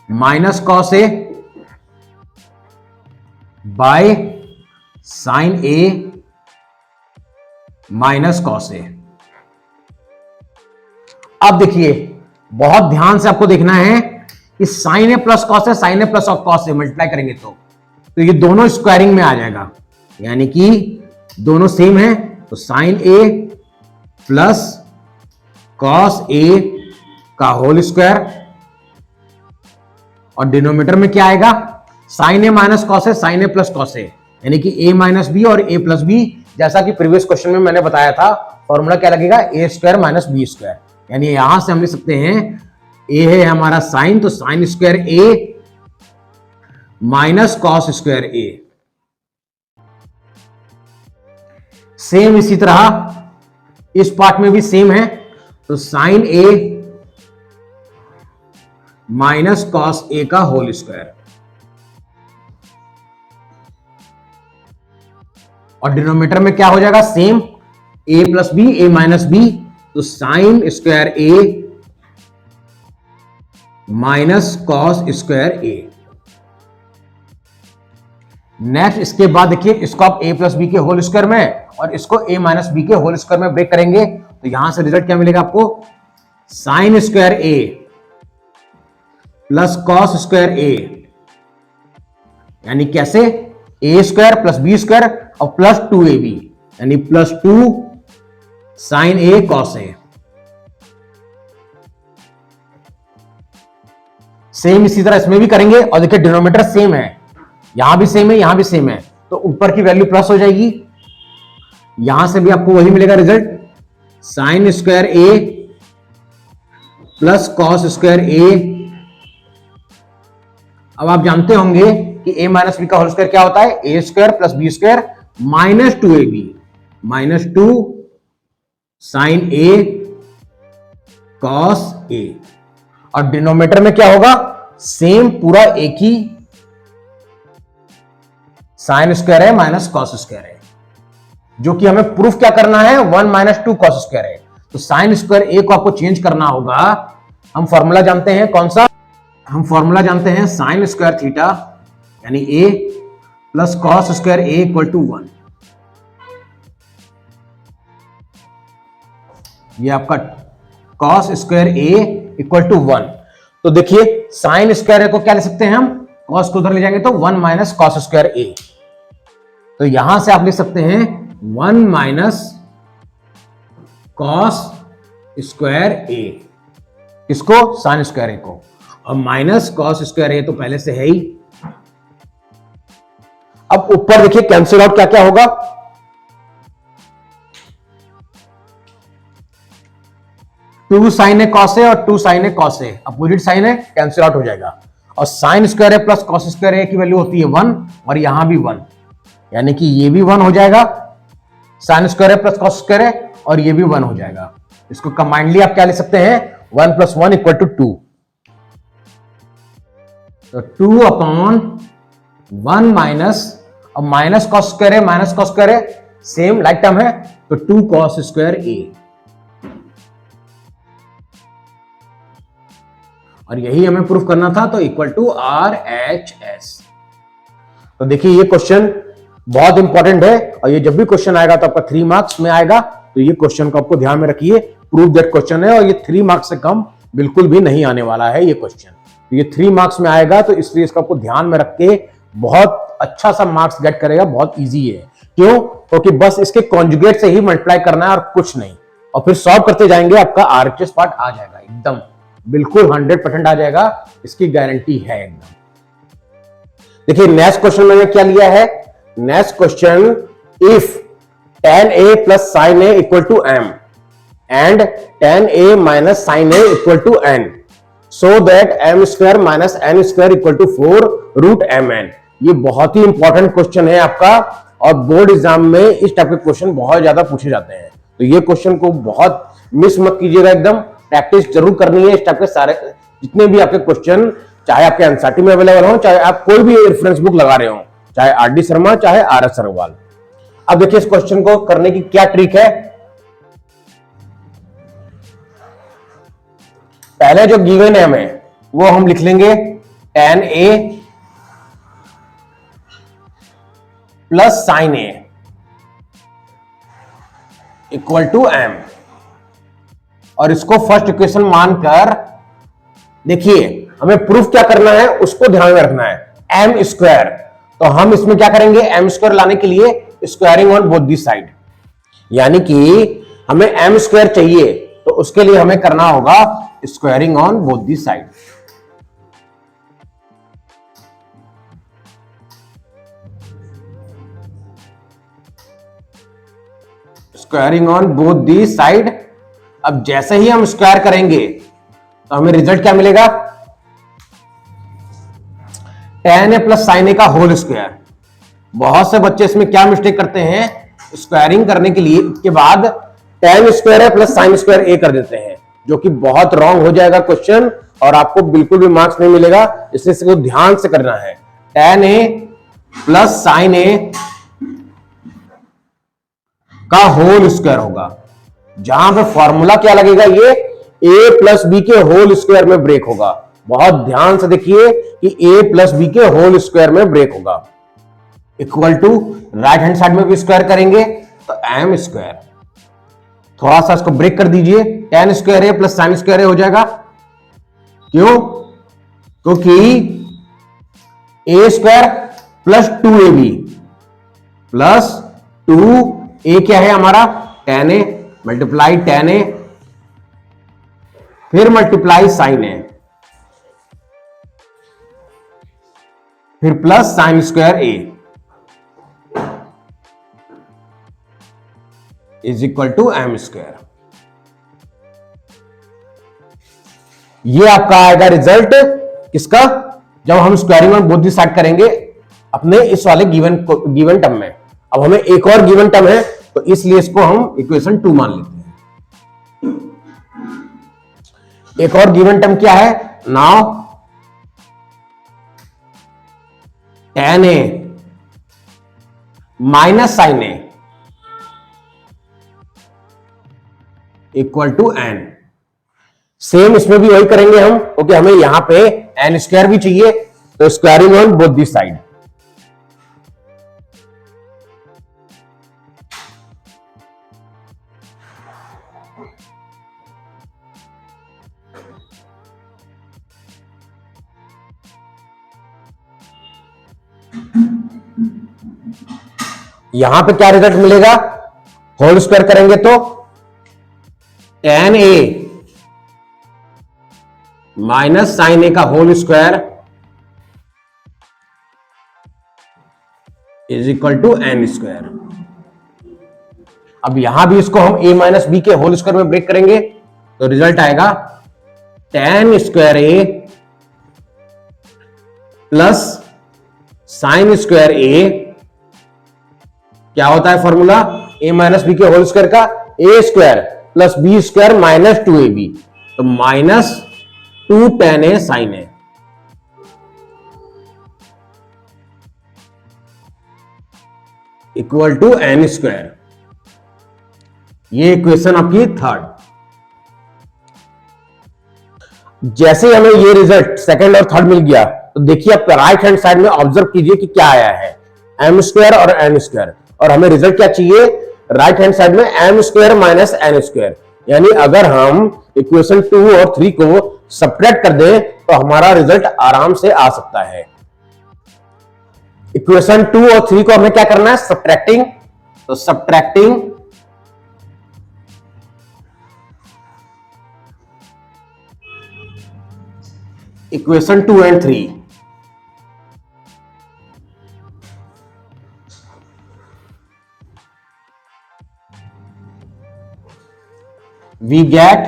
minus cos A by sine A minus cos A. अब देखिए बहुत ध्यान से आपको देखना है कि sine A plus cos A, sine A plus cos A multiply करेंगे तो ये दोनों स्क्वायरिंग में आ जाएगा, यानी कि दोनों सेम है। तो साइन ए प्लस कॉस ए का होल स्क्वायर और डिनोमिनेटर में क्या आएगा, sign A minus cos A, sine A plus cos ए, यानी कि ए माइनस बी और ए प्लस बी। जैसा कि प्रीवियस क्वेश्चन में मैंने बताया था, फॉर्मूला क्या लगेगा, ए स्क्वायर माइनस बी स्क्वायर। यानी यहां से हम लिख सकते हैं ए है हमारा साइन, तो sign square A minus cos square A. Same इसी तरह इस पार्ट में भी सेम है, तो साइन ए माइनस कॉस ए का होल स्क्वायर। और डिनोमिनेटर में क्या हो जाएगा, same A plus B, A minus B, तो sign square A minus cos square A. Next इसके बाद देखिए, इसको आप a प्लस बी के होल स्क्वायर में और इसको a माइनस बी के होल स्क्वायर में ब्रेक करेंगे, तो यहां से रिजल्ट क्या मिलेगा आपको, sine square a plus cos square a। यानी कैसे, a square plus B square और प्लस 2ab, यानी plus 2 sine a cos a। Same इसी तरह इसमें भी करेंगे, और देखिए डिनोमिनेटर सेम है, यहां भी सेम है, यहां भी सेम है, तो ऊपर की वैल्यू प्लस हो जाएगी, यहां से भी आपको वही मिलेगा result, sine square A plus cos square A. अब आप जानते होंगे कि a माइनस बी का होल स्क्वायर क्या होता है, A square plus B square minus 2ab, minus 2 sine A cos A. और डिनोमिनेटर में क्या होगा, सेम पूरा एक ही साइन स्क्वायर है माइनस कॉस स्क्वायर है, जो कि हमें प्रूफ क्या करना है, 1 माइनस 2 कॉस स्क्वायर है। तो साइन स्क्वायर ए को आपको चेंज करना होगा। हम फॉर्मूला जानते हैं कौन सा, हम फॉर्मूला जानते हैं साइन स्क्वायर थीटा यानी A plus cos square A equal to 1। ये आपका cos square A equal to 1। तो देखिए साइन स्क्वायर को क्या ले सकते हैं हम, कॉस को उधर ले जाएंगे तो 1 माइनस कॉस स्क्वायर ए। तो यहां से आप लिख सकते हैं 1 माइनस कॉस स्क्वायर ए, किसको, साइन स्क्वायर ए को, और माइनस कॉस स्क्वायर ए तो पहले से है ही। अब ऊपर देखिए कैंसिल आउट क्या क्या होगा, to sign A cos A और 2 sine A cos A, opposite sign है, कैंसिल आउट हो जाएगा। और sine square A plus cos square ए की वैल्यू होती है 1, और यहां भी 1, यानी कि ये भी 1 हो जाएगा, sign square A plus cos square A, और ये भी 1 हो जाएगा। इसको कंबाइंडली आप क्या ले सकते हैं, 1 प्लस 1 इक्वल टू 2। तो 2 अपॉन 1 माइनस, अब minus cos square A minus cos square A same like term है, तो 2 कॉस स्क्वायर ए। और यही हमें प्रूफ करना था, तो इक्वल टू RHS। तो देखिए ये क्वेश्चन बहुत इंपॉर्टेंट है, और ये जब भी क्वेश्चन आएगा तो आपका 3 मार्क्स में आएगा, तो ये क्वेश्चन को आपको ध्यान में रखिए, प्रूफ दैट क्वेश्चन है, और ये 3 मार्क्स से कम बिल्कुल भी नहीं आने वाला है ये क्वेश्चन। तो ये 3 मार्क्स में आएगा, तो इसलिए इसको आपको ध्यान में रख के बहुत अच्छा सा मार्क्स गेट करेगा, बहुत ईजी है। क्यों, क्योंकि बस इसके कॉन्जुगेट से ही मल्टीप्लाई करना है और कुछ नहीं, और फिर सॉल्व करते जाएंगे, आपका RHS पार्ट आ जाएगा एकदम, बिल्कुल 100% आ जाएगा, इसकी गारंटी है एकदम। देखिए नेक्स्ट क्वेश्चन मैंने क्या लिया है, next question, if tan a plus sine A equal to m and tan a minus sine A equal to n, so that m square minus n square equal to 4 root mn। ये बहुत ही important question है आपका, और board exam में इस type के question बहुत ज्यादा पूछे जाते हैं, तो ये क्वेश्चन को बहुत मिस मत कीजिएगा, एकदम प्रैक्टिस जरूर करनी है। इस टाइप के सारे जितने भी आपके क्वेश्चन, चाहे आपके एनसीईआरटी में अवेलेबल हो, चाहे आप कोई भी रेफरेंस बुक लगा रहे हो, चाहे RD शर्मा चाहे RS अग्रवाल। अब देखिए इस क्वेश्चन को करने की क्या ट्रिक है, पहले जो गिवन है हमें वो हम लिख लेंगे tan a plus sine A equal to m, और इसको फर्स्ट इक्वेशन मानकर देखिए हमें प्रूफ क्या करना है उसको ध्यान में रखना है, m स्क्वायर। तो हम इसमें क्या करेंगे, m स्क्वायर लाने के लिए squaring on both the side, यानी कि हमें m स्क्वायर चाहिए, तो उसके लिए हमें करना होगा squaring on both the side. Squaring on both the side. अब जैसे ही हम स्क्वायर करेंगे तो हमें रिजल्ट क्या मिलेगा, tan a plus sine A का होल स्क्वायर। बहुत से बच्चे इसमें क्या मिस्टेक करते हैं, स्क्वायरिंग करने के लिए के बाद tan स्क्वायर है प्लस साइन स्क्वायर ए कर देते हैं, जो कि बहुत रॉन्ग हो जाएगा क्वेश्चन और आपको बिल्कुल भी मार्क्स नहीं मिलेगा। इसलिए इसको ध्यान से करना है। tan a plus sine A का होल स्क्वायर होगा, जहां पे फॉर्मूला क्या लगेगा, ये a प्लस बी के होल स्क्वायर में ब्रेक होगा। बहुत ध्यान से देखिए कि a प्लस बी के होल स्क्वायर में ब्रेक होगा। Equal to right hand side में भी स्क्वायर करेंगे तो m स्क्वायर, थोड़ा सा इसको ब्रेक कर दीजिए, tan square a plus sine square A हो जाएगा। क्यों? क्योंकि a square plus 2ab plus 2a क्या है हमारा, tan a multiply tan a फिर मल्टीप्लाई साइन ए फिर plus sine square A is equal to M square. ये आपका आएगा रिजल्ट किसका, जब हम squaring on both the side करेंगे अपने इस वाले गिवन टर्म में। अब हमें एक और गिवन टर्म है तो इसलिए इसको हम इक्वेशन 2 मान लेते हैं। एक और गिवन टर्म क्या है, now tan a minus sine A equal to n। सेम इसमें भी वही करेंगे हम, क्योंकि हमें यहां पे n स्क्वायर भी चाहिए, तो squaring on both the side. यहां पे क्या रिजल्ट मिलेगा, होल स्क्वायर करेंगे तो tan a minus sine A का whole square is equal to n square. अब यहां भी इसको हम a माइनस बी के होल स्क्वायर में ब्रेक करेंगे तो रिजल्ट आएगा tan square a plus sine square a। क्या होता है फॉर्मूला, a माइनस बी के होल स्क्वायर का a square plus B square minus 2ab, तो minus 2 tan a sign a equal to n square. ये इक्वेशन आपकी third. जैसे हमें ये रिजल्ट सेकंड और थर्ड मिल गया तो देखिए आप राइट हैंड साइड में ऑब्जर्व कीजिए कि क्या आया है, m स्क्वायर और n स्क्वायर। और हमें रिजल्ट क्या चाहिए, राइट हैंड साइड में m square minus n square. यानी अगर हम इक्वेशन 2 और 3 को सब्ट्रैक्ट कर दें तो हमारा रिजल्ट आराम से आ सकता है। इक्वेशन 2 और 3 को हमें क्या करना है, सब्ट्रैक्टिंग। तो subtracting equation 2 and 3, we get,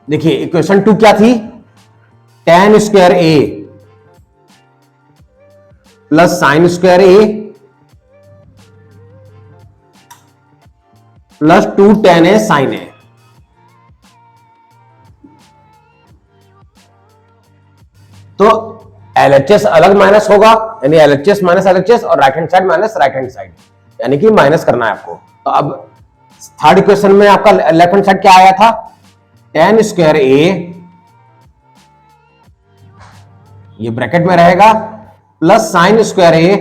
देखिए इक्वेशन 2 क्या थी, tan square a plus sine square a plus 2 tan a sign a। तो LHS अलग माइनस होगा, यानी LHS माइनस LHS और right hand side minus right hand side, यानी कि माइनस करना है आपको। तो अब थर्ड इक्वेशन में आपका लेफ्ट हैंड साइड क्या आया था, tan स्क्वायर a, ये ब्रैकेट में रहेगा, plus sine square a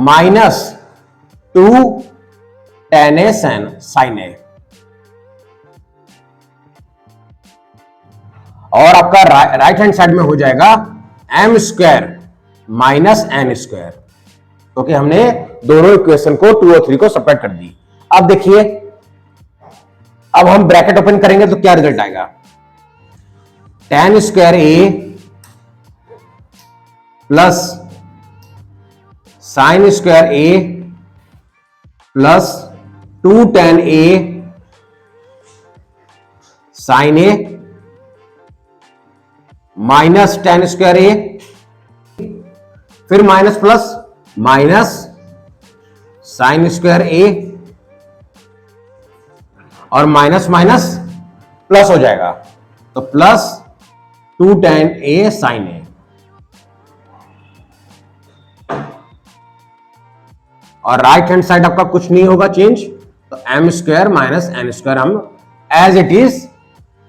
minus 2 tan a sign a। और आपका राइट हैंड साइड में हो जाएगा m square minus n square, क्योंकि हमने दोनों इक्वेशन को 2 और 3 को सेपरेट कर दी। अब देखिए, अब हम ब्रैकेट ओपन करेंगे तो क्या रिजल्ट आएगा, tan square a plus sine square A plus 2 tan A sine A minus tan square A, फिर minus plus minus sine square A और माइनस माइनस प्लस हो जाएगा, तो plus 2 tan A sine A. और right hand side आपका कुछ नहीं होगा चेंज, तो M square minus N square हम एज इट इज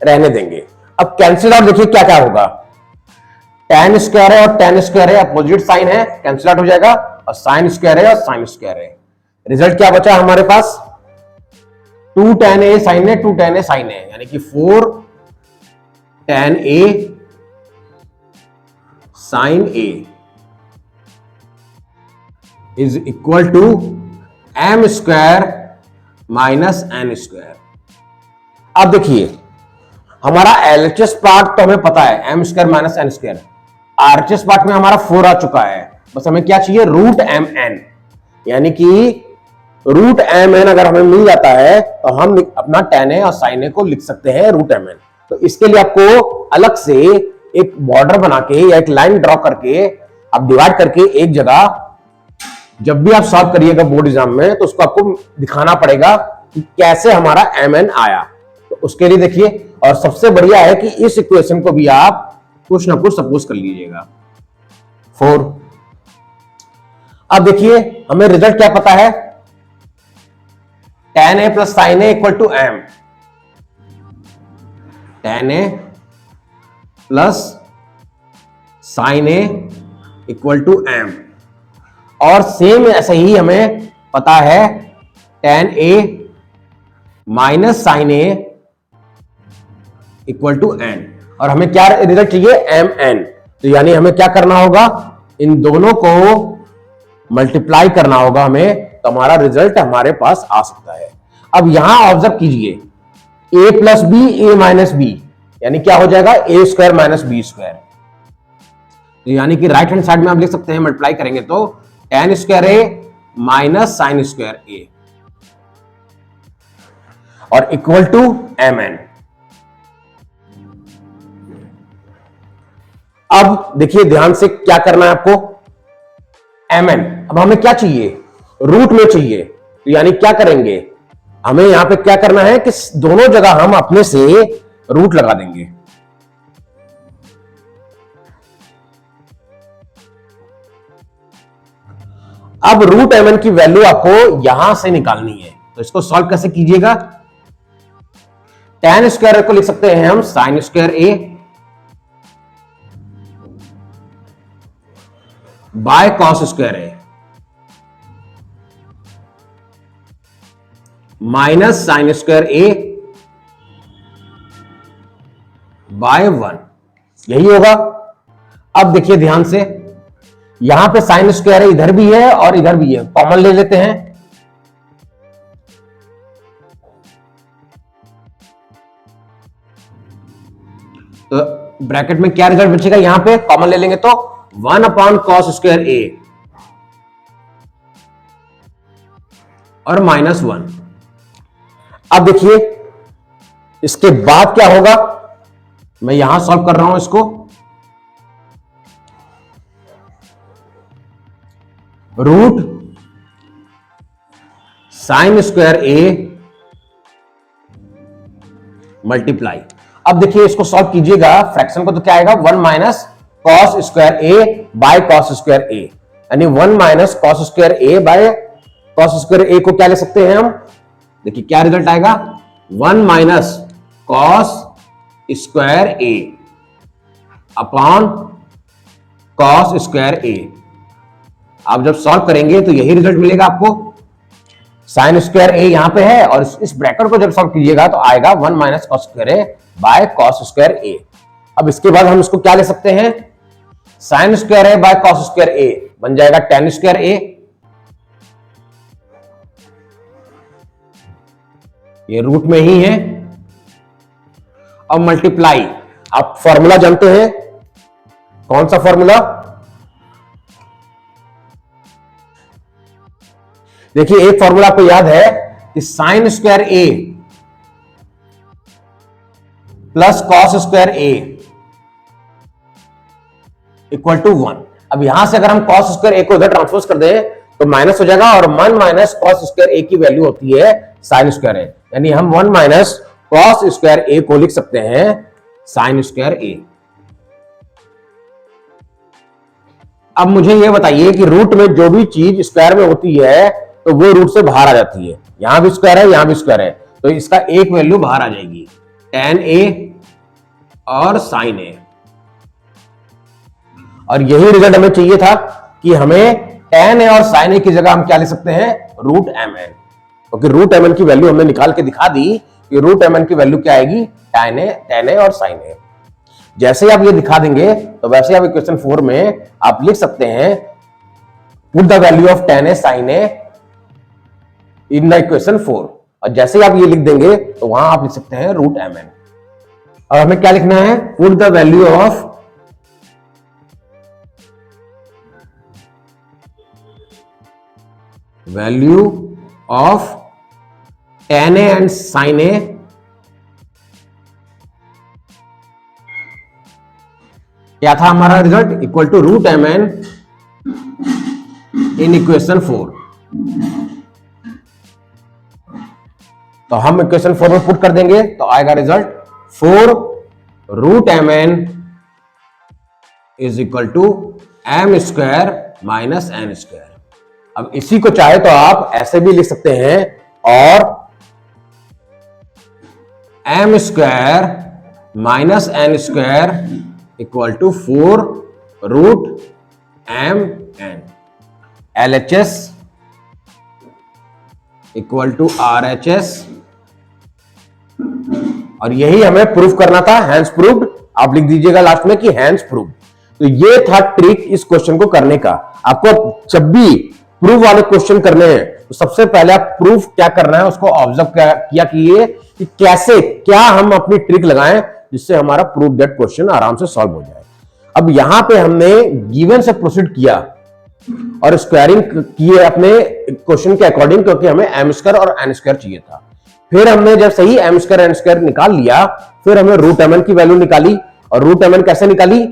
रहने देंगे। अब कैंसिल आउट देखिए क्या क्या होगा, tan स्क्वायर है और tan स्क्वायर है, अपोजिट साइन है, कैंसिल आउट हो जाएगा, और साइन स्क्वायर है और साइन स्क्वायर है। रिजल्ट क्या बचा हमारे पास, 2 tan ए साइन है, 2 tan ए साइन है, यानी कि 4 tan A sine A is equal to M square minus N square. अब देखिए हमारा एलएचएस पार्ट तो हमें पता है, M square minus N square. RHS part में हमारा 4 आ चुका है, बस हमें क्या चाहिए, रूट एम एन, यानी कि रूट एम एन अगर हमें मिल जाता है तो हम अपना tan ए और sin ए को लिख सकते हैं रूट एम एन। तो इसके लिए आपको अलग से एक बॉर्डर बना के या एक लाइन ड्रॉ करके आप डिवाइड करके एक जगह जब भी आप सॉल्व करिएगा बोर्ड एग्जाम में तो उसको आपको दिखाना पड़ेगा कि कैसे हमारा एम एन आया। तो उसके लिए देखिए, और सबसे बढ़िया है कि इस इक्वेशन को भी आप कुछ ना कुछ सपोज कर लीजिएगा 4। अब देखिए हमें रिजल्ट क्या पता है, tan A plus sine A equal to M, tan A plus sine A equal to M. और सेम ऐसे ही हमें पता है tan A minus sine A equal to N, और हमें क्या रिजल्ट चाहिए, एम एन। तो यानी हमें क्या करना होगा, इन दोनों को मल्टीप्लाई करना होगा हमें, तो हमारा रिजल्ट हमारे पास आ सकता है। अब यहां ऑब्जर्व कीजिए, a plus B A minus B, यानी क्या हो जाएगा, A square minus B square. यानी कि राइट हैंड साइड में आप लिख सकते हैं, मल्टीप्लाई करेंगे तो tan square A minus sine square A और इक्वल टू एम एन। अब देखिए ध्यान से क्या करना है आपको, एम एन अब हमें क्या चाहिए, रूट में चाहिए। तो यानी क्या करेंगे, हमें यहां पे क्या करना है कि दोनों जगह हम अपने से रूट लगा देंगे। अब रूट एम एन की वैल्यू आपको यहां से निकालनी है, तो इसको सॉल्व कैसे कीजिएगा, tan स्क्वायर को लिख सकते हैं हम sine square A by cos square A minus sine square A by 1, यही होगा। अब देखिए ध्यान से, यहां पे साइन स्क्वायर इधर भी है और इधर भी है, कॉमन ले लेते हैं, तो ब्रैकेट में क्या रिजल्ट बचेगा, यहां पे कॉमन ले लेंगे तो 1 अपॉन कॉस स्क्वायर ए और माइनस 1। अब देखिए इसके बाद क्या होगा, मैं यहां सॉल्व कर रहा हूं इसको, root sine square A multiply. अब देखिए इसको सॉल्व कीजिएगा फ्रैक्शन को, तो क्या आएगा, 1 minus cos square A by cos square A, यानी 1 minus cos square A by cos square A को क्या ले सकते हैं हम, देखिए क्या रिजल्ट आएगा, 1 minus cos square A upon cos square ए। आप जब सॉल्व करेंगे तो यही रिजल्ट मिलेगा आपको, साइन स्क्वायर ए यहां पे है और इस ब्रैकेट को जब सॉल्व कीजिएगा तो आएगा 1 minus cos square A by cos square A. अब इसके बाद हम इसको क्या ले सकते हैं, sine square A by cos square A बन जाएगा tan स्क्वायर ए, ये रूट में ही है, और मल्टीप्लाई, आप फॉर्मूला जानते हैं, कौन सा फॉर्मूला, देखिए एक फॉर्मूला आपको याद है कि sine square A plus cos square A equal to 1। अब यहां से अगर हम कॉस स्क्वायर ए को उधर ट्रांसपोज कर दें तो माइनस हो जाएगा, और 1 माइनस कॉस स्क्वायर ए की वैल्यू होती है साइन स्क्वायर ए, यानी हम 1 माइनस कॉस स्क्वायर ए को लिख सकते हैं साइन स्क्वायर ए। अब मुझे यह बताइए कि रूट में जो भी चीज स्क्वायर में होती है तो वो रूट से बाहर आ जाती है। यहां भी स्क्वायर है, यहां भी स्क्वायर है, तो इसका एक वैल्यू बाहर आ जाएगी, tan ए और sin ए। और यही रिजल्ट हमें चाहिए था कि हमें tan ए और sin ए की जगह हम क्या लिख सकते हैं, रूट mn, क्योंकि रूट mn की वैल्यू हमने निकाल के दिखा दी कि रूट mn की वैल्यू क्या आएगी, tan ए और sin ए। जैसे ही आप ये दिखा देंगे तो वैसे आप इक्वेशन 4 में आप लिख सकते हैं put the value of tan A sin A in the equation 4, और जैसे ही आप ये लिख देंगे तो वहां आप लिख सकते हैं रूट mn। और हमें क्या लिखना है, put the value of tan a and sin a क्या था हमारा result, equal to root mn in equation 4। तो हम इक्वेशन 4 में पुट कर देंगे तो आएगा result 4 root mn is equal to m square minus n square. अब इसी को चाहे तो आप ऐसे भी लिख सकते हैं, और m square minus n square equal to 4 root mn, LHS equal to RHS। और यही हमें प्रूफ करना था, हैंस प्रूव्ड। आप लिख दीजिएगा लास्ट में कि हैंस प्रूव्ड। तो ये था ट्रिक इस क्वेश्चन को करने का। आपको जब भी प्रूफ वाले क्वेश्चन करने हैं तो सबसे पहले आप प्रूफ क्या करना है उसको ऑब्जर्व किया कीजिए कि कैसे क्या हम अपनी ट्रिक लगाएं जिससे हमारा प्रूफ दैट क्वेश्चन आराम से सॉल्व हो जाए। अब यहां पे हमने गिवन से प्रोसीड किया और स्क्वायरिंग किए अपने क्वेश्चन के अकॉर्डिंग, क्योंकि हमें एम स्क्वायर और एन स्क्वायर चाहिए था। फिर हमने जब सही एम स्क्वायर एन स्क्वायर निकाल लिया, फिर हमने रूट mn की वैल्यू निकाली। और रूट mn कैसे निकाली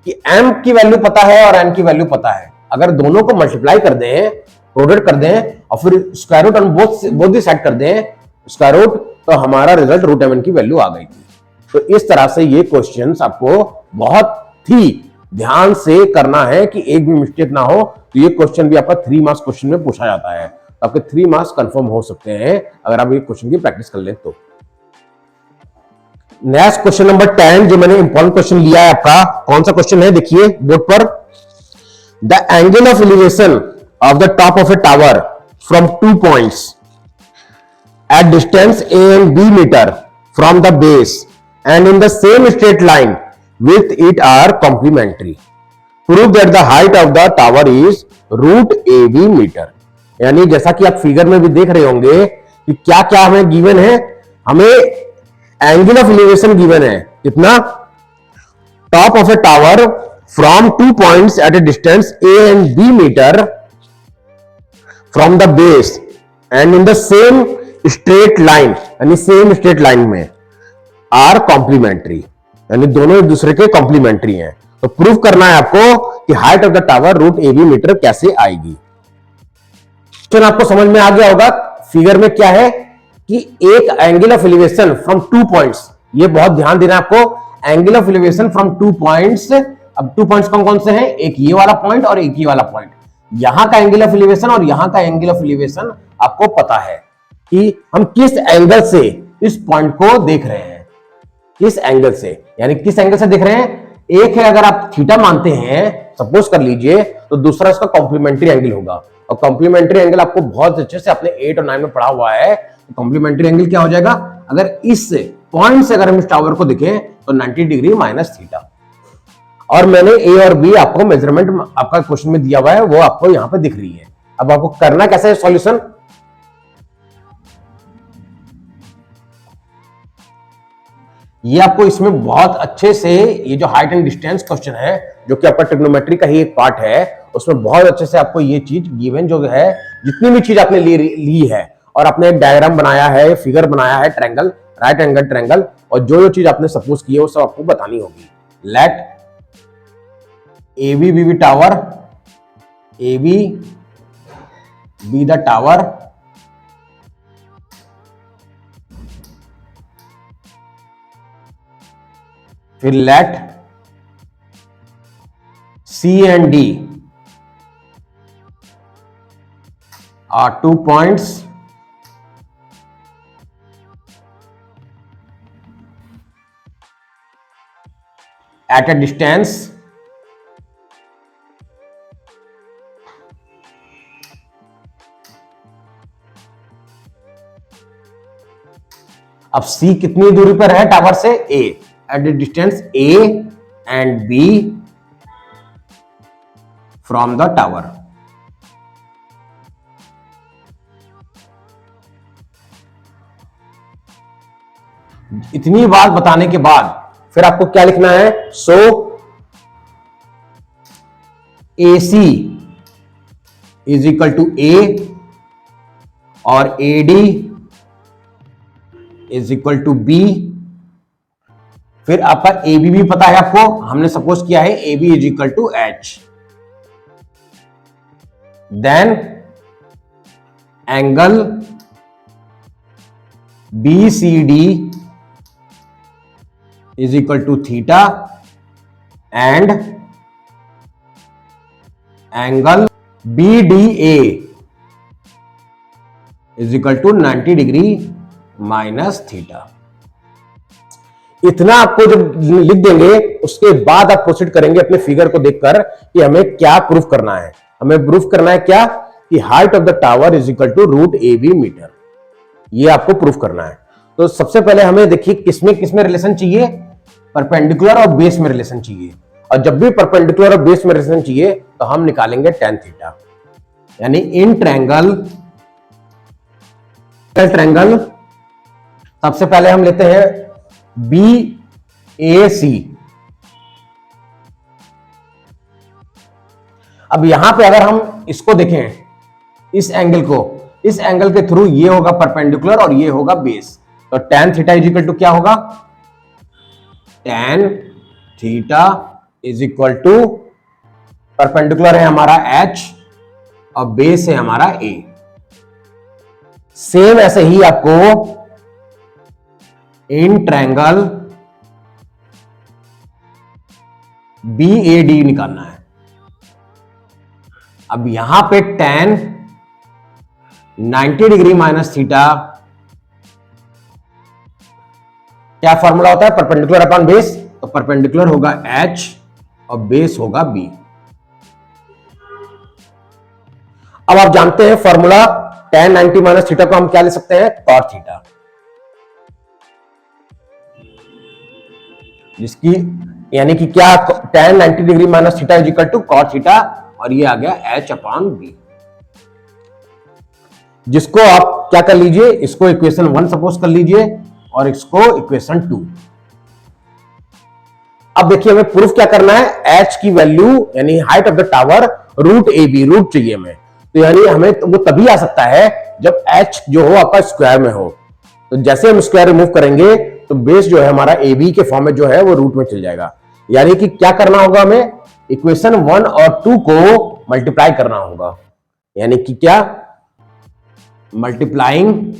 कि m की वैल्यू पता है और n की वैल्यू पता है, अगर दोनों को मल्टीप्लाई कर दें, प्रोडक्ट कर दें और फिर square root on both side कर दें स्क्वायर रूट, तो हमारा रिजल्ट रूट mn की वैल्यू आ गई थी। तो इस तरह से ये क्वेश्चंस आपको बहुत ही ध्यान से करना है कि एक भी मिस्टेक ना हो। तो ये क्वेश्चन भी आपका 3 मार्क्स क्वेश्चन में पूछा जाता है, तो आपके 3 मार्क्स कंफर्म हो सकते हैं अगर आप ये क्वेश्चन की प्रैक्टिस कर लें तो। नेक्स्ट क्वेश्चन नंबर 10 जो मैंने इंपॉर्टेंट क्वेश्चन लिया है आपका, कौन सा क्वेश्चन है देखिए बोर्ड पर। The angle of elevation of the top of a tower from 2 points at distance a and b metre from the base and in the same straight line with it are complementary. Prove that the height of the tower is root AB metre. यानी जैसा कि आप figure में भी देख रहे होंगे कि क्या क्या हमें गिवन है, हमें एंगल ऑफ एलिवेशन गिवन है कितना, top of a tower from 2 points at a distance A and B metre from the base and in the same straight line, यानी सेम स्ट्रेट लाइन में आर कॉम्प्लीमेंट्री, यानी दोनों एक दूसरे के complementary हैं। तो प्रूफ करना है आपको कि height of the tower root AB metre कैसे आएगी। क्वेश्चन आपको समझ में आ गया होगा। फिगर में क्या है कि एक angle of elevation from 2 points, ये बहुत ध्यान देना आपको, angle of elevation from 2 points. अब 2 पॉइंट्स कौन कौन से हैं, एक ये वाला पॉइंट और एक ये वाला पॉइंट। यहां का एंगल ऑफ एलिवेशन और यहां का एंगल ऑफ एलिवेशन आपको पता है कि हम किस एंगल से इस पॉइंट को देख रहे हैं, किस एंगल से, यानी किस एंगल से देख रहे हैं। एक है अगर आप थीटा मानते हैं सपोज कर लीजिए, तो दूसरा इसका कॉम्प्लीमेंट्री एंगल होगा। और कॉम्प्लीमेंट्री एंगल आपको बहुत अच्छे से अपने 8 और 9 में पढ़ा हुआ है। तो कॉम्प्लीमेंट्री एंगल क्या हो जाएगा, अगर इस पॉइंट से अगर हम इस टावर को देखें तो 90 डिग्री माइनस थीटा। और मैंने ए और बी आपको मेजरमेंट आपका क्वेश्चन में दिया हुआ है, वो आपको यहां पे दिख रही है। अब आपको करना कैसे है सॉल्यूशन, ये आपको इसमें बहुत अच्छे से, ये जो हाइट एंड डिस्टेंस क्वेश्चन है जो कि आपका ट्रिग्नोमेट्री का ही एक पार्ट है, उसमें बहुत अच्छे से आपको ये चीज गिवन जो है जितनी भी चीज आपने ली है और आपने एक डायग्राम बनाया है, फिगर बनाया है, ट्रायंगल, राइट एंगल ट्रायंगल, और जो जो चीज आपने सपोज की है वो सब आपको बतानी होगी। Let AB be tower, AB be the tower, फिर let C and D are 2 points at a distance अब C कितनी दूरी पर है टावर से? A, at a distance A and B from the tower. इतनी बात बताने के बाद फिर आपको क्या लिखना है? So AC is equal to A और AD is equal to B। फिर आपका AB भी पता है आपको, हमने सपोज किया है AB is equal to H। Then angle BCD is equal to theta and angle BDA is equal to 90 degree minus theta. इतना आपको जब लिख देंगे उसके बाद आप प्रोसीड करेंगे अपने फिगर को देखकर कि हमें क्या प्रूफ करना है। हमें प्रूफ करना है क्या? कि height of the tower is equal to root AB metre. ये आपको प्रूफ करना है। तो सबसे पहले हमें देखिए किसमें किसमें रिलेशन चाहिए? परपेंडिकुलर और बेस में रिलेशन चाहिए। और जब भी परपेंडिकुलर और बेस में रिलेशन चाहिए तो हम निकालेंगे tan थीटा, यानी इन ट्रायंगल सबसे पहले हम लेते हैं BAC। अब यहां पे अगर हम इसको देखें, इस एंगल को, इस एंगल के थ्रू ये होगा परपेंडिकुलर और ये होगा बेस। तो tan theta is equal to क्या होगा? tan theta is equal to perpendicular है हमारा H और बेस है हमारा A। सेम ऐसे ही आपको इन ट्रायंगल BAD निकालना है। अब यहां पे tan 90 डिग्री माइनस थीटा क्या फॉर्मूला होता है? Perpendicular upon base. तो परपेंडिकुलर होगा H और बेस होगा B। अब आप जानते हैं फॉर्मूला tan 90 माइनस थीटा को हम क्या ले सकते हैं? cot थीटा, जिसकी यानी कि क्या tan 90 degree minus theta is equal to cot theta, और ये आ गया H अपॉन B। जिसको आप क्या कर लीजिए, इसको इक्वेशन 1 सपोज कर लीजिए और इसको इक्वेशन 2। अब देखिए हमें प्रूफ क्या करना है? H की वैल्यू यानी height of the tower root AB, root चाहिए हमें। तो यानी हमें तो वो तभी आ सकता है जब H जो हो आपका स्क्वायर में हो। तो जैसे हम स्क्वायर रिमूव करेंगे तो बेस जो है हमारा AB के फॉर्म में जो है वो रूट में चल जाएगा। यानी कि क्या करना होगा हमें? इक्वेशन 1 और 2 को मल्टीप्लाई करना होगा। यानी कि क्या? Multiplying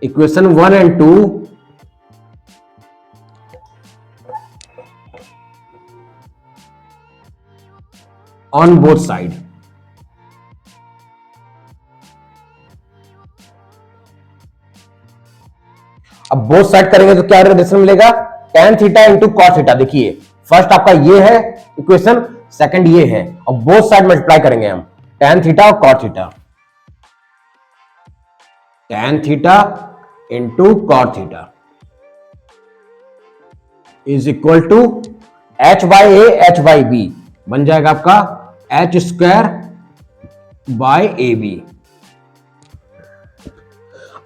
equation 1 and 2 on both side. अब बोथ साइड करेंगे तो क्या रिलेशन मिलेगा? tan theta into cot theta. देखिए फर्स्ट आपका ये है इक्वेशन, सेकंड ये है, और बोथ साइड मल्टीप्लाई करेंगे हम tan थीटा और cot theta. tan theta into cot theta is equal to H by A H by B बन जाएगा आपका H स्क्वायर बाय AB।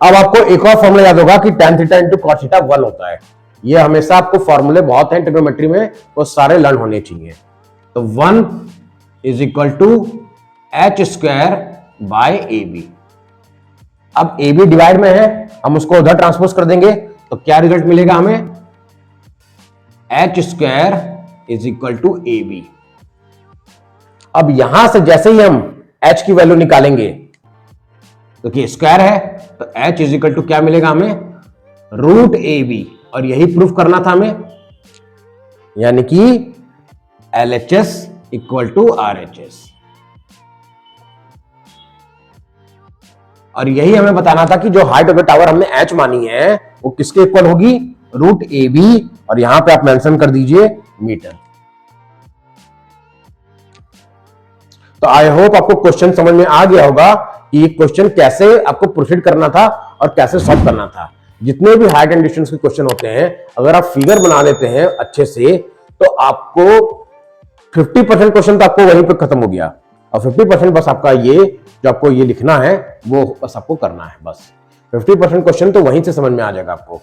अब आपको एक और फॉर्मूला याद होगा कि tan theta into cot theta 1 होता है। ये हमेशा आपको फॉर्मूले बहुत हैं ट्रिग्नोमेट्री में, वो सारे लर्न होने चाहिए। तो 1 is equal to h² by AB। अब AB डिवाइड में है, हम उसको उधर ट्रांसपोज कर देंगे तो क्या रिजल्ट मिलेगा हमें, h² is equal to AB। अब यहां से जैसे ही हम h की वैल्यू निकालेंगे, क्योंकि स्क्वायर है तो h इज इक्वल टू क्या मिलेगा हमें, √AB। और यही प्रूफ करना था हमें, यानी कि LHS इक्वल टू RHS। और यही हमें बताना था कि जो हाइट ऑफ द टावर हमने h मानी है वो किसके इक्वल होगी, √AB। और यहां पे आप मेंशन कर दीजिए मीटर। तो आई होप आपको क्वेश्चन समझ में आ गया होगा कि ये क्वेश्चन कैसे आपको प्रोसीड करना था और कैसे सॉल्व करना था। जितने भी हाइट एंड डिस्टेंस के क्वेश्चन होते हैं, अगर आप फिगर बना लेते हैं अच्छे से तो आपको 50% क्वेश्चन तो आपको वहीं पे खत्म हो गया, और 50% बस आपका ये जो आपको ये लिखना है वो बस आपको करना है। बस 50% क्वेश्चन तो वहीं से समझ में आ जाएगा आपको।